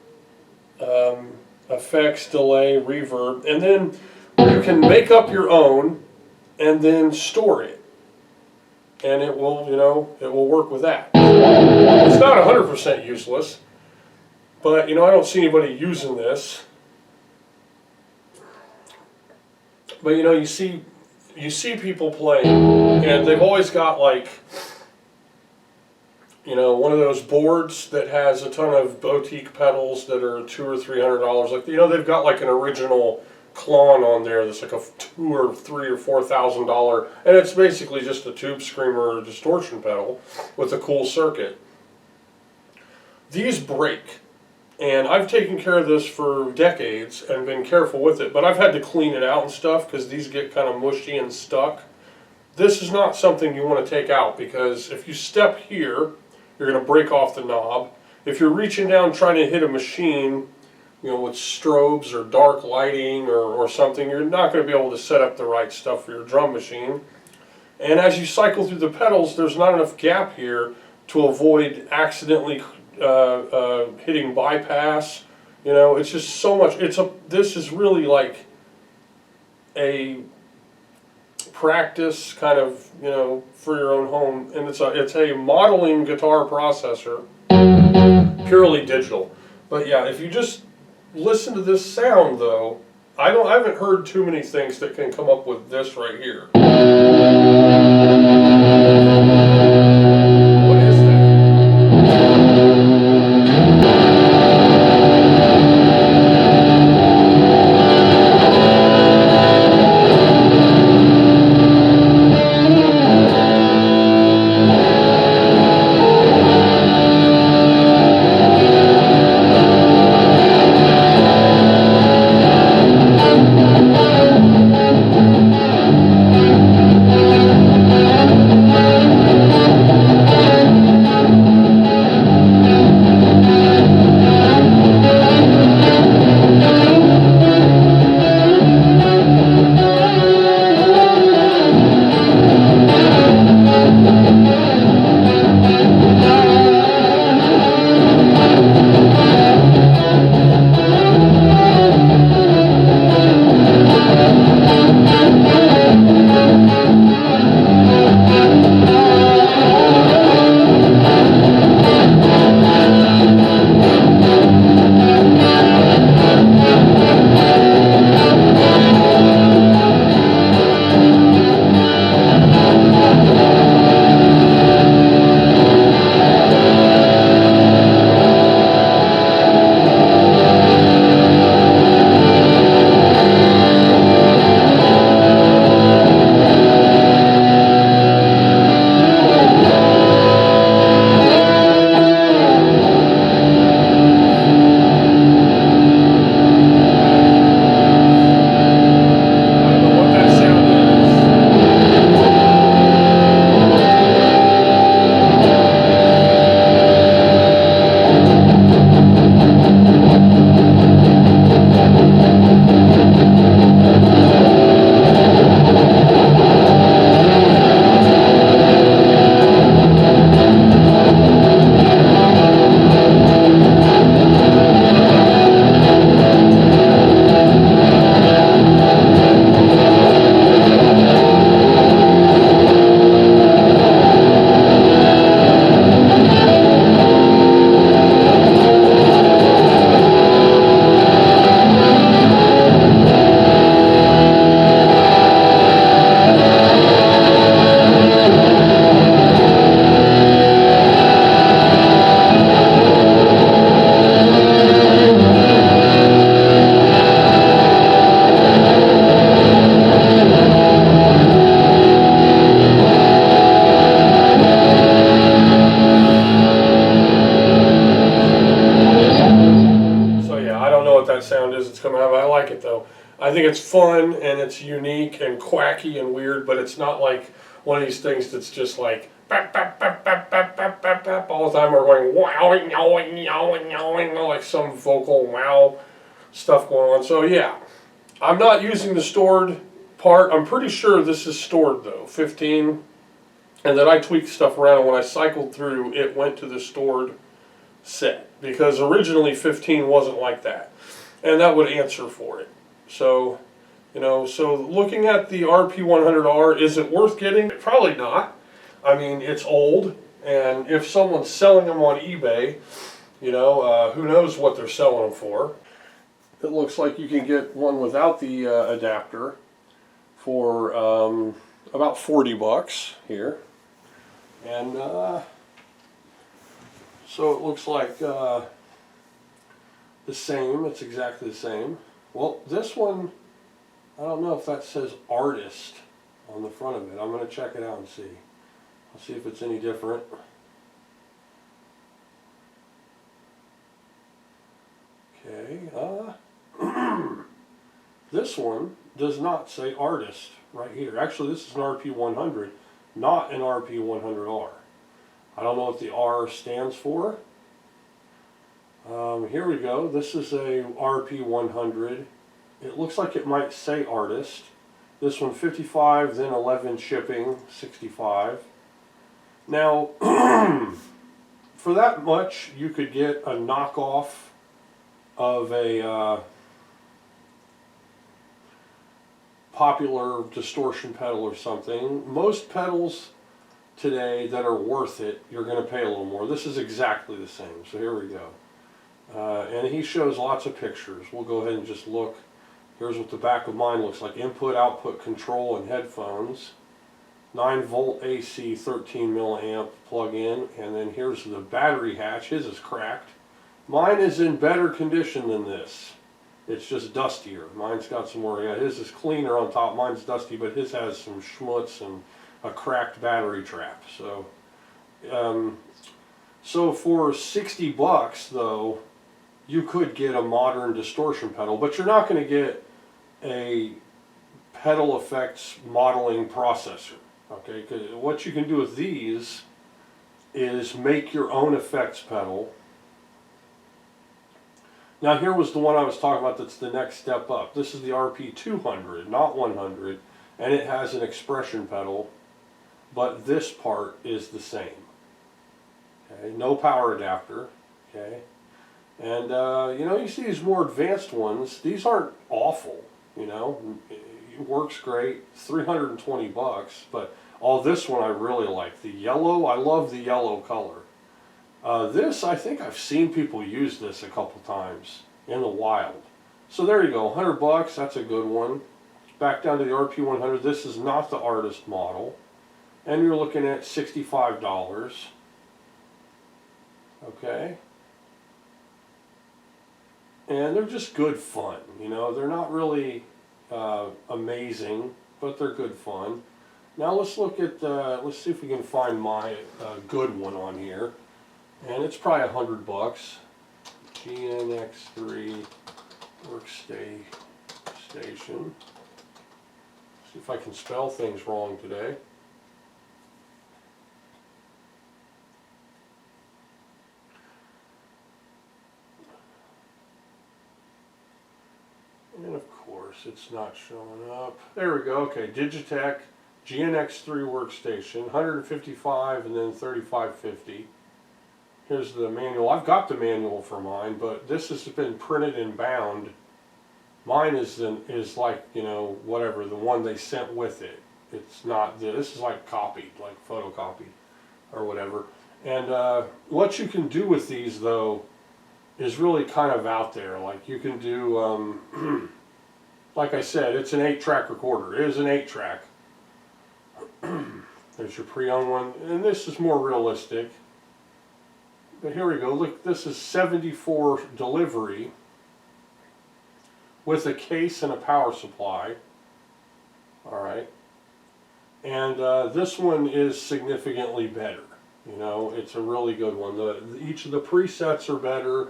effects, delay, reverb, and then you can make up your own and then store it. And it will, it will work with that. It's not 100% useless, but, I don't see anybody using this. But, you see people playing, and they've always got, like, one of those boards that has a ton of boutique pedals that are $200 or $300. Like, they've got, like, an original Klon on there that's like a $2,000 or $3,000 or $4,000, and it's basically just a tube screamer or a distortion pedal with a cool circuit. These break, and I've taken care of this for decades and been careful with it, but I've had to clean it out and stuff because these get kind of mushy and stuck. This is not something you want to take out, because if you step here, you're going to break off the knob. If you're reaching down trying to hit a machine, with strobes or dark lighting or something, you're not going to be able to set up the right stuff for your drum machine. And as you cycle through the pedals, there's not enough gap here to avoid accidentally hitting bypass. It's just so much. This is really like a practice kind of, for your own home, and it's a modeling guitar processor, purely digital. But yeah, if you just listen to this sound, though, I haven't heard too many things that can come up with this right here. What is that? I think it's fun and it's unique and quacky and weird, but it's not like one of these things that's just like bap, bap, bap, bap, bap, bap, bap, bap, all the time, or going wowing, yowing, yowing, yowing, like some vocal wow stuff going on. So yeah, I'm not using the stored part. I'm pretty sure this is stored though, 15, and then I tweaked stuff around, and when I cycled through, it went to the stored set, because originally 15 wasn't like that, and that would answer for it. So, you know, so looking at the RP100R, is it worth getting? Probably not. I mean, it's old, and if someone's selling them on eBay, you know, who knows what they're selling them for. It looks like you can get one without the adapter for about 40 bucks here. And so it looks like the same, it's exactly the same. Well, this one, I don't know if that says artist on the front of it. I'm going to check it out and see. I'll see if it's any different. Okay, this one does not say artist right here. Actually, this is an RP100, not an RP100R. I don't know what the R stands for. Here we go. This is a RP100. It looks like it might say artist. This one 55, then 11 shipping, 65. Now, for that much, you could get a knockoff of a popular distortion pedal or something. Most pedals today that are worth it, you're going to pay a little more. This is exactly the same. So here we go. And he shows lots of pictures. We'll go ahead and just look. Here's what the back of mine looks like. Input, output, control, and headphones. 9 volt AC, 13 milliamp plug-in. And then here's the battery hatch. His is cracked. Mine is in better condition than this. It's just dustier. Mine's got some more. Yeah, his is cleaner on top. Mine's dusty, but his has some schmutz and a cracked battery trap. So, so for 60 bucks though, you could get a modern distortion pedal, but you're not going to get a pedal effects modeling processor. Okay, because what you can do with these is make your own effects pedal. Now here was the one I was talking about that's the next step up. This is the RP200, not 100, and it has an expression pedal, but this part is the same. Okay, no power adapter. Okay, and you know, you see these more advanced ones. These aren't awful. You know, it works great. 320 bucks, but this one I really like. The yellow, I love the yellow color. This, I think I've seen people use this a couple times in the wild. So there you go, 100 bucks, that's a good one. Back down to the RP100, this is not the artist model. And you're looking at $65. Okay. And they're just good fun, you know, they're not really amazing, but they're good fun. Now let's look at, let's see if we can find my good one on here. And it's probably 100 bucks. GNX3 workstation. See if I can spell things wrong today. And of course, it's not showing up. There we go. Okay, DigiTech GNX3 workstation, 155 and then 3550. Here's the manual. I've got the manual for mine, but this has been printed and bound. Mine is like, you know, whatever, the one they sent with it. It's not, this is like copied, like photocopied or whatever. And what you can do with these though is really kind of out there. Like you can do, like I said, it's an 8-track recorder. It is an 8-track. There's your pre-owned one, and this is more realistic. But here we go, look, this is 74 delivery with a case and a power supply. Alright. And this one is significantly better. You know, it's a really good one. Each of the presets are better.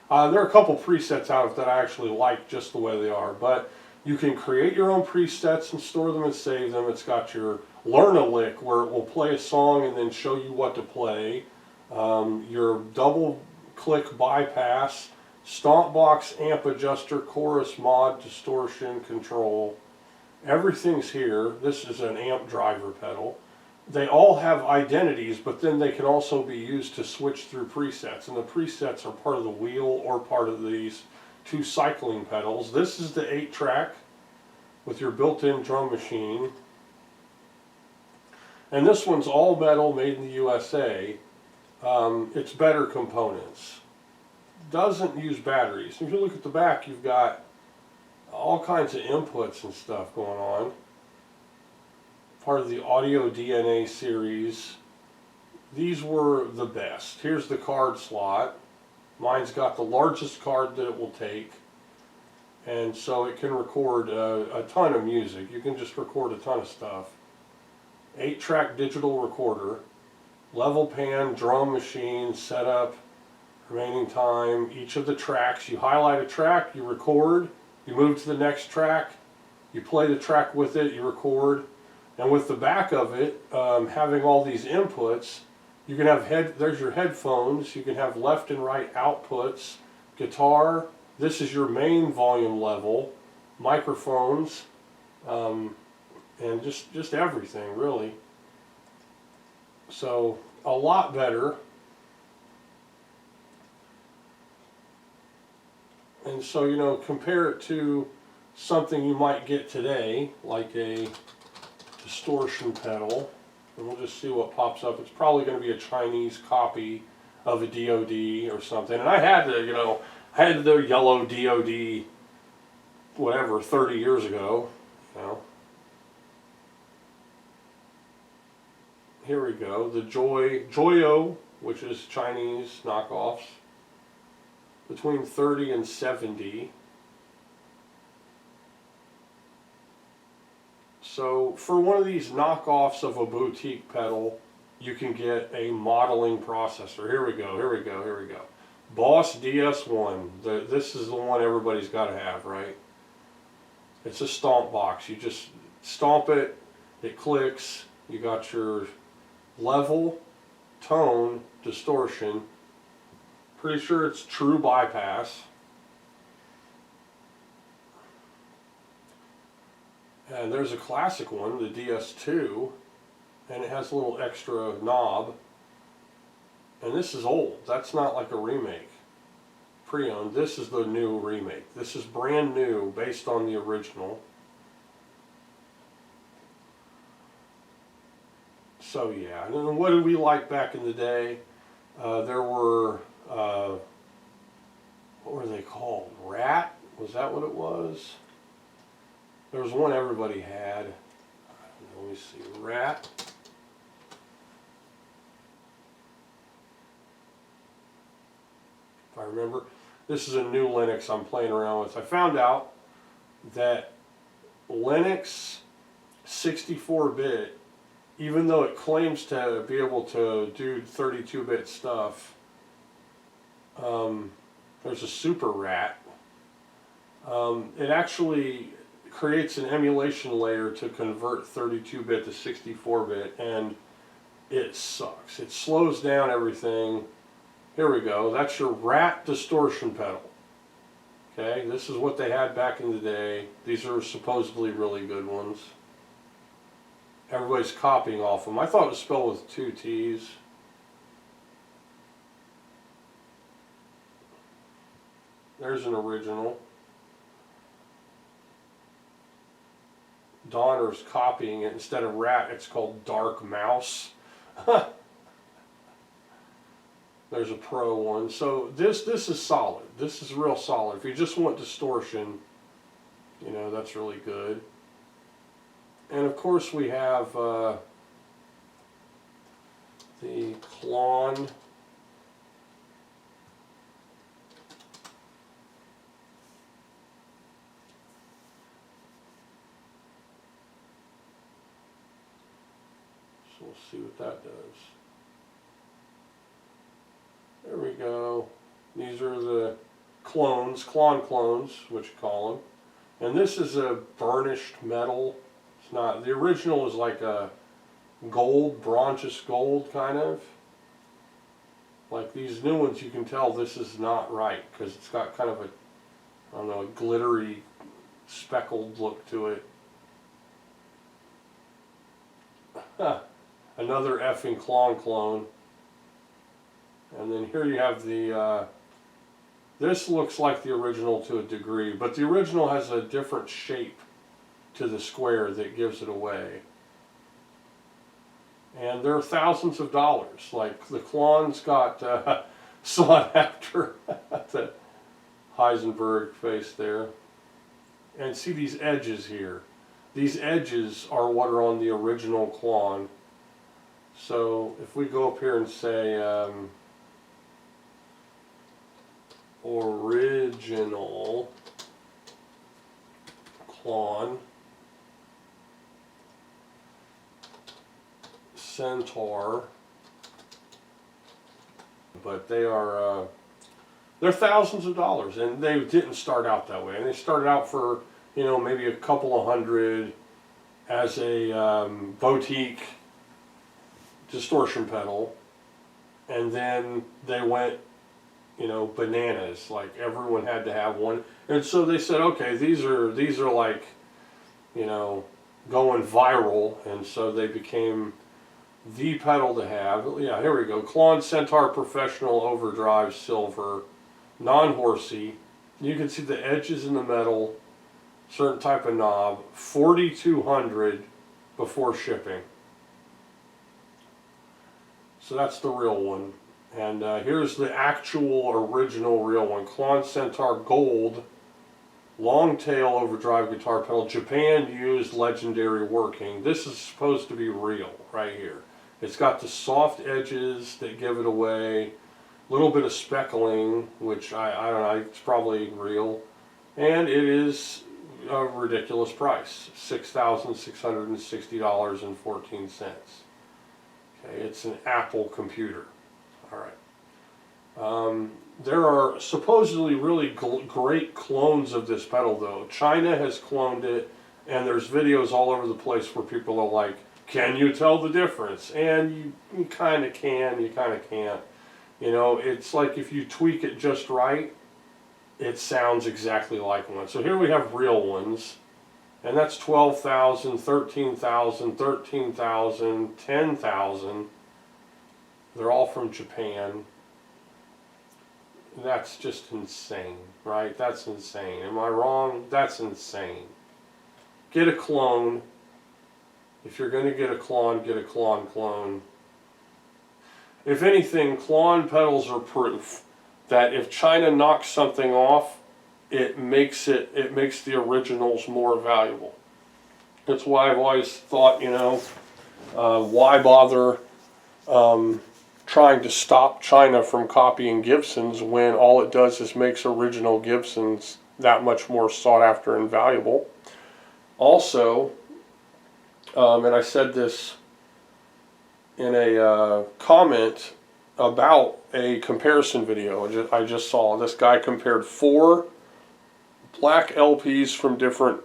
There are a couple presets out of it that I actually like just the way they are. But You can create your own presets and store them and save them. It's got your Learn a Lick, where it will play a song and then show you what to play. Your double click bypass, stomp box, amp adjuster, chorus, mod, distortion, control. Everything's here. This is an amp driver pedal. They all have identities, but then they can also be used to switch through presets. And the presets are part of the wheel or part of these two cycling pedals. This is the 8-track with your built-in drum machine. And this one's all metal, made in the USA. It's better components. Doesn't use batteries. If you look at the back, you've got all kinds of inputs and stuff going on. Part of the Audio DNA series. These were the best. Here's the card slot. Mine's got the largest card that it will take, and so it can record a ton of music. You can just record a ton of stuff. 8-track digital recorder, level pan, drum machine, setup, remaining time, each of the tracks. You highlight a track, you record, you move to the next track, you play the track with it, you record. And with the back of it, having all these inputs, you can have there's your headphones, you can have left and right outputs, guitar, this is your main volume level, microphones, and just everything really. So a lot better. And so, you know, compare it to something you might get today, like a distortion pedal, and we'll just see what pops up. It's probably going to be a Chinese copy of a DoD or something. And I had the, you know, I had the yellow DoD, whatever, 30 years ago, you know. Here we go, the Joyo, which is Chinese knockoffs, between 30 and 70. So for one of these knockoffs of a boutique pedal, you can get a modeling processor. Here we go, here we go, here we go. Boss DS1. This is the one everybody's got to have, right? It's a stomp box. You just stomp it, it clicks. You got your level, tone, distortion. Pretty sure it's true bypass. And there's a classic one, the DS2, and it has a little extra knob. And this is old. That's not like a remake. Pre-owned. This is the new remake. This is brand new, based on the original. So yeah, and what did we like back in the day? There were, what were they called? Rat? Was that what it was? There was one everybody had. Let me see, Rat. If I remember. This is a new Linux I'm playing around with. I found out that Linux 64-bit, even though it claims to be able to do 32-bit stuff, there's a super rat. It actually creates an emulation layer to convert 32-bit to 64-bit, and it sucks. It slows down everything. Here we go. That's your rat distortion pedal. Okay, this is what they had back in the day. These are supposedly really good ones. Everybody's copying off them. I thought it was spelled with 2 T's. There's an original. Donner's copying it. Instead of rat, it's called Dark Mouse. There's a pro one. So this is solid. This is real solid. If you just want distortion, you know, that's really good. And of course we have the Klon. So we'll see what that does. There we go. These are the clones, Klon clones, what you call them. And this is a burnished metal. It's not, the original is like a gold, bronzes gold kind of. Like these new ones, you can tell this is not right because it's got kind of a, I don't know, a glittery, speckled look to it. Another effing clone. And then here you have the, this looks like the original to a degree, but the original has a different shape to the square that gives it away. And they're thousands of dollars. Like the Klon's got sought after. The Heisenberg face there. And see these edges here. These edges are what are on the original Klon. So if we go up here and say original Klon Centaur, but they are they're thousands of dollars, and they didn't start out that way. And they started out for, you know, maybe a couple of hundred as a boutique distortion pedal, and then they went, you know, bananas. Like everyone had to have one, and so they said, okay, these are like, you know, going viral, and so they became the pedal to have. Yeah, here we go. Klon Centaur Professional Overdrive Silver, non-horsey. You can see the edges in the metal, certain type of knob, $4,200 before shipping. So that's the real one. And here's the actual original real one. Klon Centaur Gold, long tail overdrive guitar pedal. Japan used legendary working. This is supposed to be real right here. It's got the soft edges that give it away. A little bit of speckling, which I don't know, it's probably real. And it is a ridiculous price, $6,660.14. Okay, it's an Apple computer. All right. There are supposedly really great clones of this pedal, though. China has cloned it, and there's videos all over the place where people are like, can you tell the difference? And you kind of can, you kind of can't. You know, it's like if you tweak it just right, it sounds exactly like one. So here we have real ones, and that's 12,000, 13,000, 13,000, 10,000. They're all from Japan. That's just insane, right? That's insane. Am I wrong? That's insane. Get a clone. If you're going to get a Klon, get a Klon clone. If anything, Klon pedals are proof that if China knocks something off, it makes the originals more valuable. That's why I've always thought, you know, why bother trying to stop China from copying Gibsons when all it does is makes original Gibsons that much more sought after and valuable. Also, and I said this in a comment about a comparison video I just saw. This guy compared 4 black LPs from different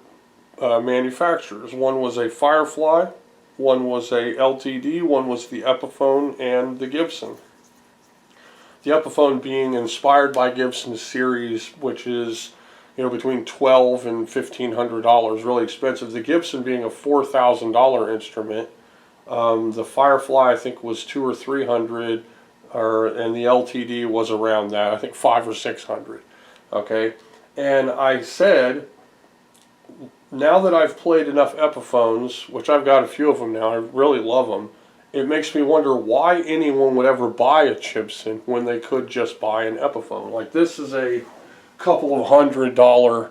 manufacturers. One was a Firefly, one was a LTD, one was the Epiphone, and the Gibson. The Epiphone being inspired by Gibson's series, which is, you know, between $1,200 and $1,500, really expensive. The Gibson being a $4,000 instrument. The Firefly, I think, was $200 or $300, and the LTD was around that. I think $500 or $600. Okay, and I said, now that I've played enough Epiphones, which I've got a few of them now, I really love them. It makes me wonder why anyone would ever buy a Gibson when they could just buy an Epiphone. Like, this is a couple of $100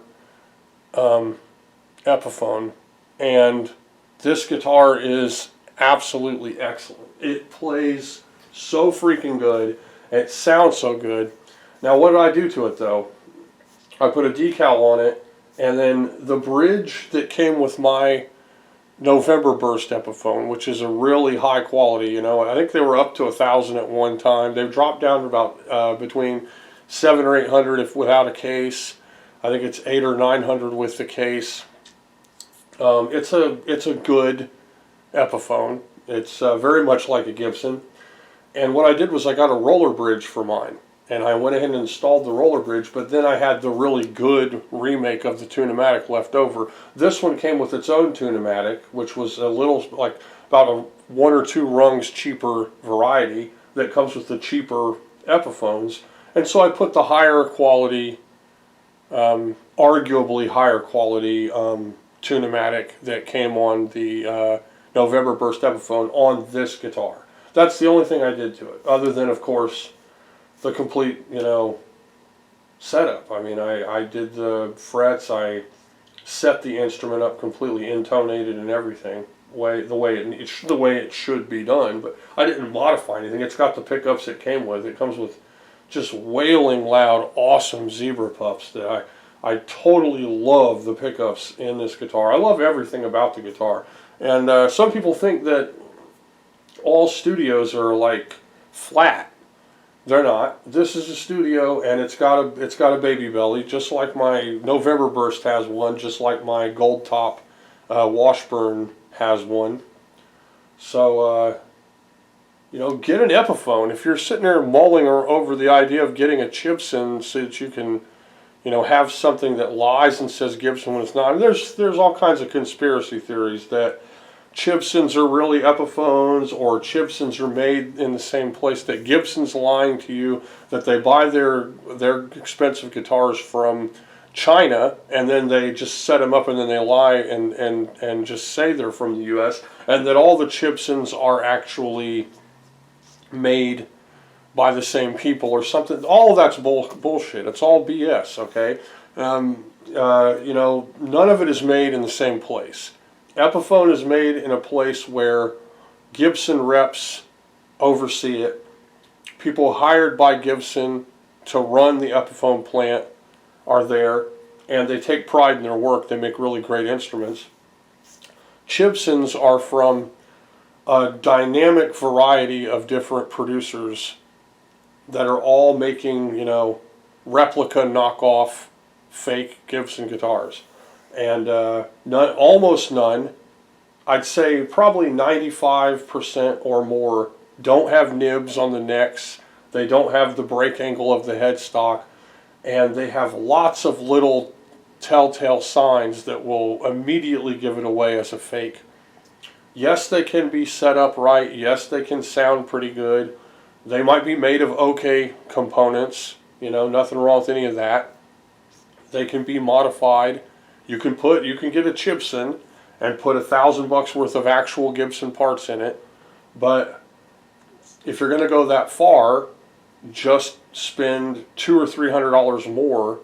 Epiphone, and this guitar is absolutely excellent. It plays so freaking good. It sounds so good. Now, what did I do to it, though? I put a decal on it, and then the bridge that came with my November Burst Epiphone, which is a really high quality, you know, I think they were up to 1,000 at one time. They've dropped down to about between 700 or 800 if without a case. I think it's 800 or 900 with the case. It's a good Epiphone. It's very much like a Gibson. And what I did was I got a roller bridge for mine. And I went ahead and installed the roller bridge, but then I had the really good remake of the Tune-o-matic left over. This one came with its own Tune-o-matic, which was a little, like, about a 1 or 2 rungs cheaper variety that comes with the cheaper Epiphones. And so I put the higher quality, arguably higher quality Tune-o-matic that came on the November Burst Epiphone on this guitar. That's the only thing I did to it, other than, of course, the complete, setup. I mean, I did the frets, I set the instrument up completely intonated and everything, the way it should be done, but I didn't modify anything. It's got the pickups it came with. It comes with just wailing loud, awesome zebra puffs that I totally love the pickups in this guitar. I love everything about the guitar. And some people think that all studios are like flat. They're not. This is a studio, and it's got a baby belly, just like my November Burst has one, just like my Gold Top Washburn has one. So get an Epiphone. If you're sitting there mulling over the idea of getting a Gibson so that you can, have something that lies and says Gibson when it's not. And there's all kinds of conspiracy theories that Gibsons are really Epiphones, or Gibsons are made in the same place, that Gibson's lying to you, that they buy their expensive guitars from China and then they just set them up and then they lie and just say they're from the U.S., and that all the Gibsons are actually made by the same people or something. All of that's bullshit. It's all BS, okay? None of it is made in the same place. Epiphone is made in a place where Gibson reps oversee it. People hired by Gibson to run the Epiphone plant are there, and they take pride in their work. They make really great instruments. Gibsons are from a dynamic variety of different producers that are all making, replica, knockoff, fake Gibson guitars. And almost none, I'd say probably 95% or more, don't have nibs on the necks. They don't have the break angle of the headstock. And they have lots of little telltale signs that will immediately give it away as a fake. Yes, they can be set up right. Yes, they can sound pretty good. They might be made of okay components. Nothing wrong with any of that. They can be modified. You can get a Gibson and put $1,000 worth of actual Gibson parts in it, but if you're going to go that far, just spend $200 or $300 more.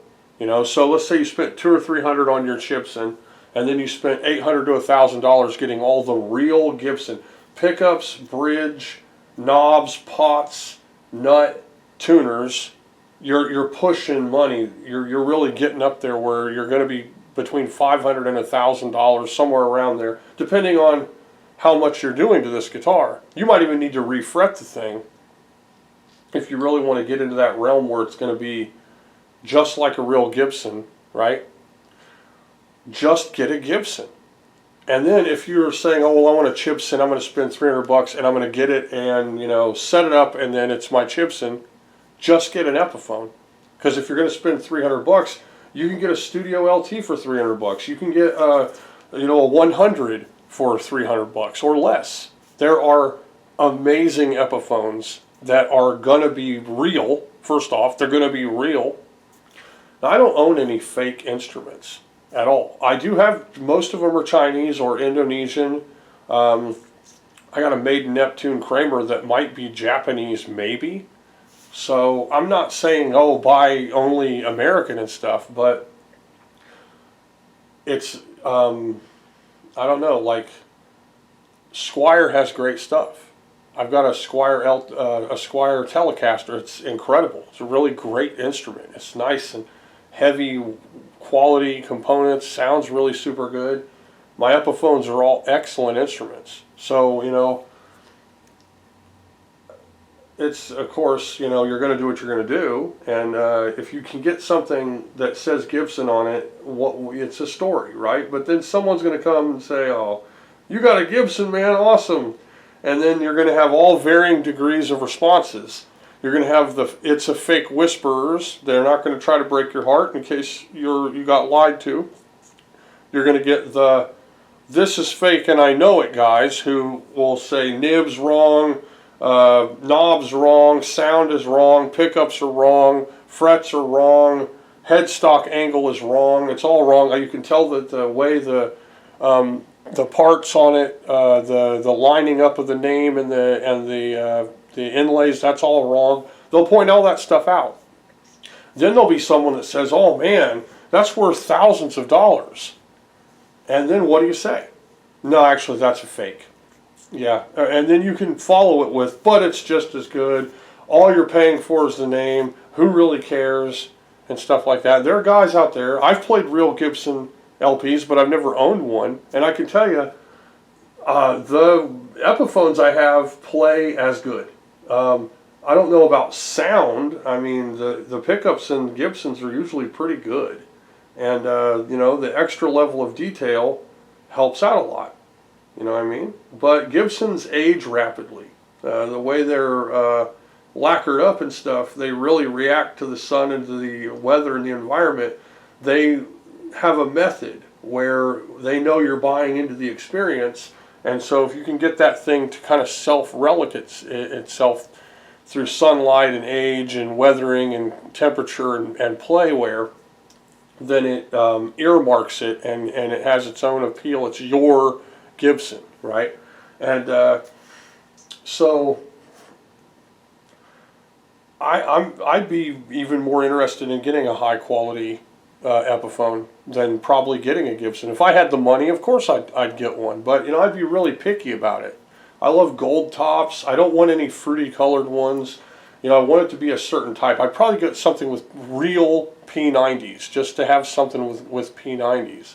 So let's say you spent $200 or $300 on your Gibson, and then you spent $800 to $1,000 getting all the real Gibson pickups, bridge, knobs, pots, nut, tuners. You're pushing money. You're really getting up there where you're going to be between $500 and $1,000, somewhere around there, depending on how much you're doing to this guitar. You might even need to refret the thing if you really want to get into that realm where it's going to be just like a real Gibson, right? Just get a Gibson. And then if you're saying, oh, well, I want a Gibson, I'm going to spend $300 and I'm going to get it and, set it up and then it's my Gibson, just get an Epiphone. Because if you're going to spend $300, you can get a Studio LT for $300. You can get a 100 for $300 or less. There are amazing Epiphones that are going to be real. First off, they're going to be real. Now, I don't own any fake instruments at all. I do have, most of them are Chinese or Indonesian. I got a Maiden Neptune Kramer that might be Japanese, maybe. So I'm not saying, oh, buy only American and stuff, but it's, I don't know, like Squier has great stuff. I've got a Squier Telecaster. It's incredible. It's a really great instrument. It's nice and heavy quality components, sounds really super good. My Epiphones are all excellent instruments. So, it's of course, you know, you're going to do what you're going to do, and if you can get something that says Gibson on it, it's a story, right? But then someone's going to come and say, "Oh, you got a Gibson, man, awesome," and then you're going to have all varying degrees of responses. You're going to have the "it's a fake" whisperers. They're not going to try to break your heart in case you got lied to. You're going to get the "this is fake and I know it" guys who will say nibs wrong, knobs wrong, sound is wrong, pickups are wrong, frets are wrong, headstock angle is wrong. It's all wrong. You can tell that the way the parts on it, the lining up of the name and the inlays, that's all wrong. They'll point all that stuff out. Then there'll be someone that says, "Oh man, that's worth thousands of dollars." And then what do you say? "No, actually, that's a fake." Yeah, and then you can follow it with, "But it's just as good. All you're paying for is the name. Who really cares?" And stuff like that. There are guys out there. I've played real Gibson LPs, but I've never owned one. And I can tell you, the Epiphones I have play as good. I don't know about sound. I mean, the pickups in Gibsons are usually pretty good. And, you know, the extra level of detail helps out a lot. You know what I mean? But Gibsons age rapidly. The way they're lacquered up and stuff, they really react to the sun and to the weather and the environment. They have a method where they know you're buying into the experience. And so if you can get that thing to kind of self-relic itself through sunlight and age and weathering and temperature and play wear, then it earmarks it and it has its own appeal. It's your Gibson, right? And so I'd be even more interested in getting a high quality Epiphone than probably getting a Gibson. If I had the money, of course I'd get one, but you know, I'd be really picky about it. I love gold tops. I don't want any fruity colored ones. You know, I want it to be a certain type. I'd probably get something with real P90s, just to have something with P90s.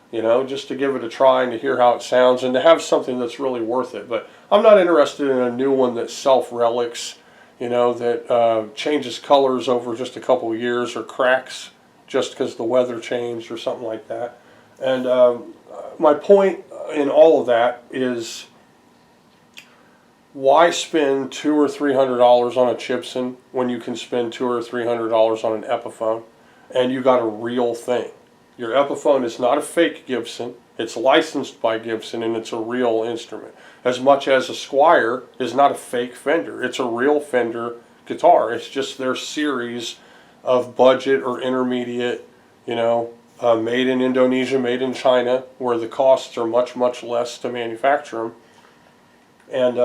You know, just to give it a try and to hear how it sounds and to have something that's really worth it. But I'm not interested in a new one that self-relics, you know, that changes colors over just a couple of years or cracks just because the weather changed or something like that. And my point in all of that is, why spend $200 or $300 on a Gibson when you can spend $200 or $300 on an Epiphone and you got a real thing? Your Epiphone is not a fake Gibson. It's licensed by Gibson and it's a real instrument. As much as a Squier is not a fake Fender. It's a real Fender guitar. It's just their series of budget or intermediate, you know, made in Indonesia, made in China, where the costs are much, much less to manufacture them. And,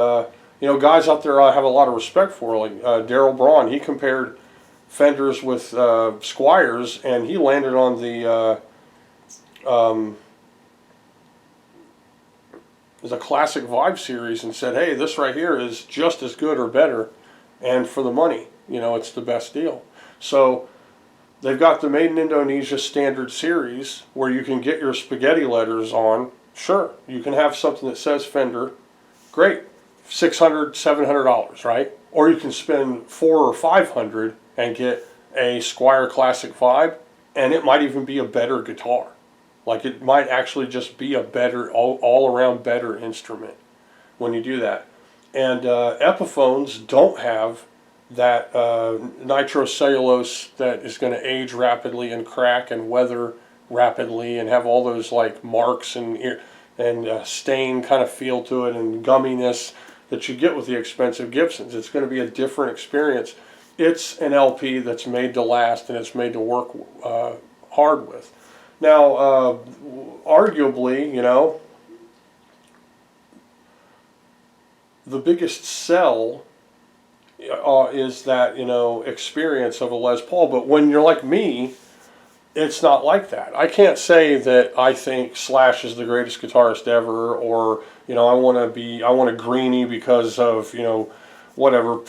you know, guys out there I have a lot of respect for, like Daryl Braun. He compared Fenders with Squiers, and he landed on the Classic Vibe series and said, "Hey, this right here is just as good or better, and for the money, you know, it's the best deal." So they've got the Made in Indonesia standard series where you can get your spaghetti letters on. Sure, you can have something that says Fender. Great, $600, $700, right? Or you can spend $400 or $500 and get a Squier Classic Vibe, and it might even be a better guitar. Like, it might actually just be a better, all around better instrument when you do that. And Epiphones don't have that nitrocellulose that is going to age rapidly and crack and weather rapidly and have all those like marks and stain kind of feel to it and gumminess that you get with the expensive Gibsons. It's going to be a different experience. It's an LP that's made to last and it's made to work hard with. Now, arguably, you know, the biggest sell is that, you know, experience of a Les Paul. But when you're like me, it's not like that. I can't say that I think Slash is the greatest guitarist ever, or, you know, I want a Greenie because of, you know, whatever,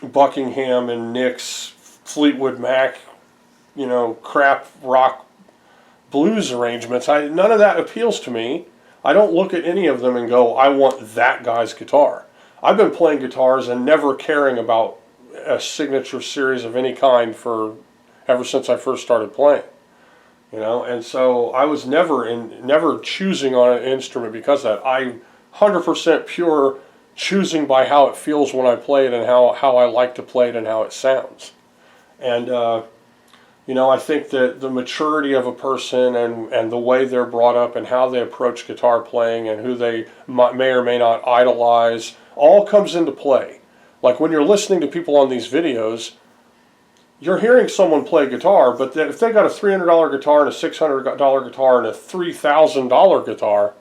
Buckingham and Nick's Fleetwood Mac, you know, crap rock blues arrangements. None of that appeals to me. I don't look at any of them and go, I want that guy's guitar. I've been playing guitars and never caring about a signature series of any kind for ever since I first started playing. You know, and so I was never choosing on an instrument because of that. I 100% pure choosing by how it feels when I play it and how I like to play it and how it sounds. And you know, I think that the maturity of a person and the way they're brought up and how they approach guitar playing and who they may or may not idolize all comes into play. Like when you're listening to people on these videos, you're hearing someone play guitar, but if they got a $300 guitar and a $600 guitar and a $3,000 guitar,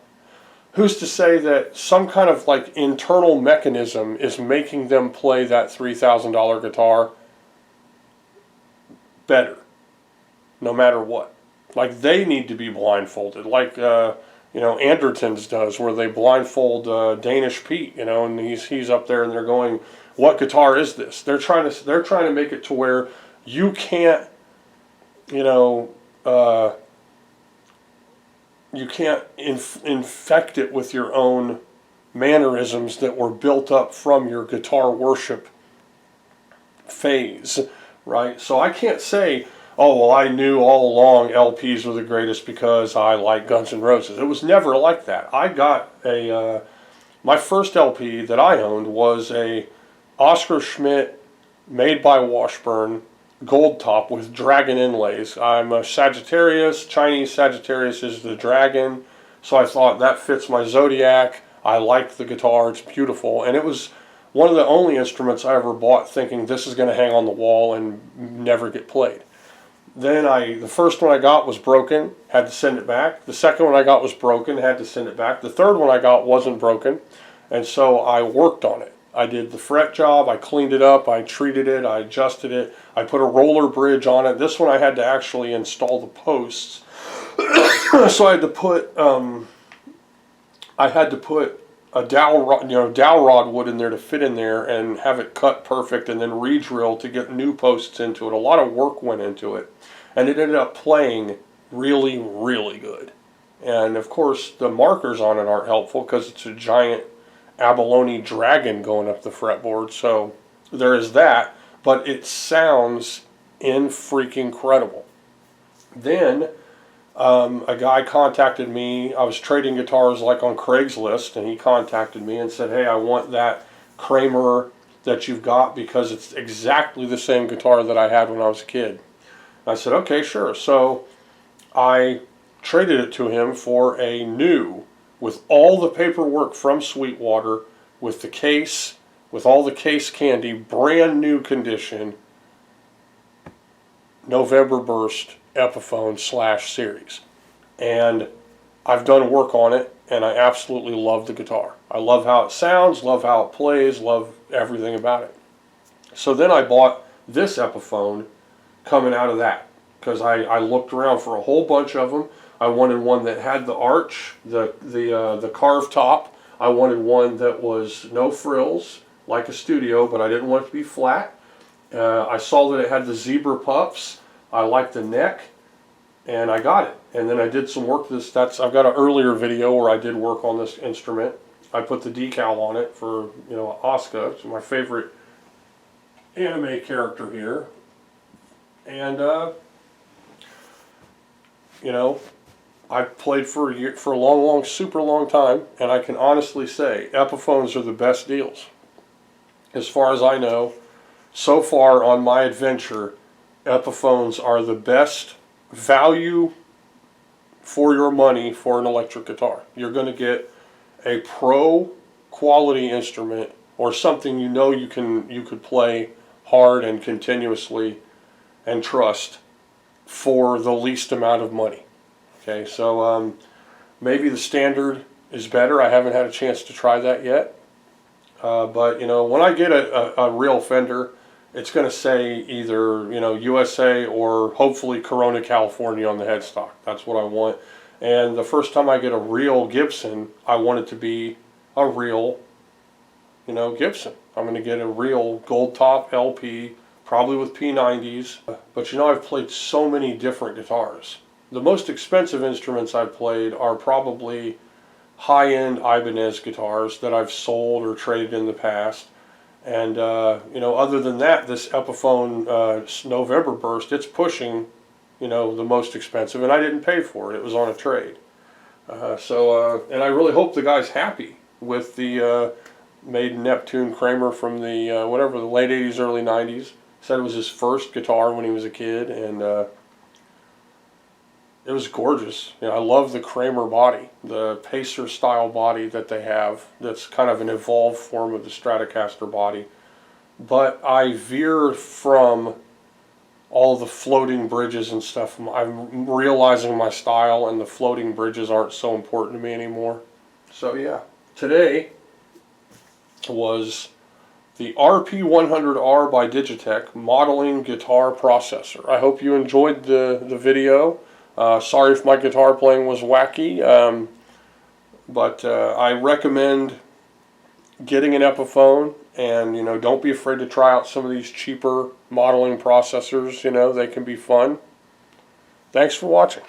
who's to say that some kind of like internal mechanism is making them play that $3,000 guitar better, no matter what? Like they need to be blindfolded, like you know, Anderton's does, where they blindfold Danish Pete, you know, and he's up there and they're going, "What guitar is this?" They're trying to make it to where you can't, you know, you can't infect it with your own mannerisms that were built up from your guitar worship phase, right? So I can't say, oh, well, I knew all along LPs were the greatest because I like Guns N' Roses. It was never like that. I got my first LP that I owned was a Oscar Schmidt made by Washburn gold top with dragon inlays. I'm a Sagittarius. Chinese Sagittarius is the dragon. So I thought that fits my zodiac. I like the guitar. It's beautiful. And it was one of the only instruments I ever bought thinking this is going to hang on the wall and never get played. Then the first one I got was broken, had to send it back. The second one I got was broken, had to send it back. The third one I got wasn't broken, and so I worked on it. I did the fret job, I cleaned it up, I treated it, I adjusted it, I put a roller bridge on it. This one I had to actually install the posts. So I had to put a dowel rod wood in there to fit in there and have it cut perfect and then re-drill to get new posts into it. A lot of work went into it. And it ended up playing really, really good. And of course the markers on it aren't helpful because it's a giant abalone dragon going up the fretboard. So there is that, but it sounds freaking credible. Then a guy contacted me. I was trading guitars like on Craigslist, and he contacted me and said, hey, I want that Kramer that you've got because it's exactly the same guitar that I had when I was a kid. I said, okay, sure. So I traded it to him for a new, with all the paperwork from Sweetwater, with the case, with all the case candy, brand new condition, November Burst Epiphone /series. And I've done work on it, and I absolutely love the guitar. I love how it sounds, love how it plays, love everything about it. So then I bought this Epiphone coming out of that, because I looked around for a whole bunch of them. I wanted one that had the arch, the carved top. I wanted one that was no frills, like a studio, but I didn't want it to be flat. I saw that it had the zebra puffs. I liked the neck, and I got it. And then I did some work. I've got an earlier video where I did work on this instrument. I put the decal on it for, you know, Asuka. It's my favorite anime character here. And you know, I've played for a long, super long time, and I can honestly say Epiphones are the best deals. As far as I know, so far on my adventure, Epiphones are the best value for your money for an electric guitar. You're going to get a pro quality instrument, or something you know you could play hard and continuously and trust for the least amount of money. Okay, so maybe the standard is better. I haven't had a chance to try that yet. But you know, when I get a real Fender, it's going to say either, you know, USA or hopefully Corona, California on the headstock. That's what I want. And the first time I get a real Gibson, I want it to be a real, you know, Gibson. I'm going to get a real gold top LP, probably with P90s. But you know, I've played so many different guitars. The most expensive instruments I've played are probably high-end Ibanez guitars that I've sold or traded in the past. And, you know, other than that, this Epiphone November Burst, it's pushing, you know, the most expensive, and I didn't pay for it. It was on a trade. And I really hope the guy's happy with the made Neptune Kramer from the, whatever, the late 80s, early 90s. Said it was his first guitar when he was a kid, and it was gorgeous. You know, I love the Kramer body, the Pacer style body that they have. That's kind of an evolved form of the Stratocaster body. But I veer from all the floating bridges and stuff. I'm realizing my style, and the floating bridges aren't so important to me anymore. So yeah, today was the RP100R by DigiTech modeling guitar processor. I hope you enjoyed the video. Sorry if my guitar playing was wacky, but I recommend getting an Epiphone, and, you know, don't be afraid to try out some of these cheaper modeling processors. You know, they can be fun. Thanks for watching.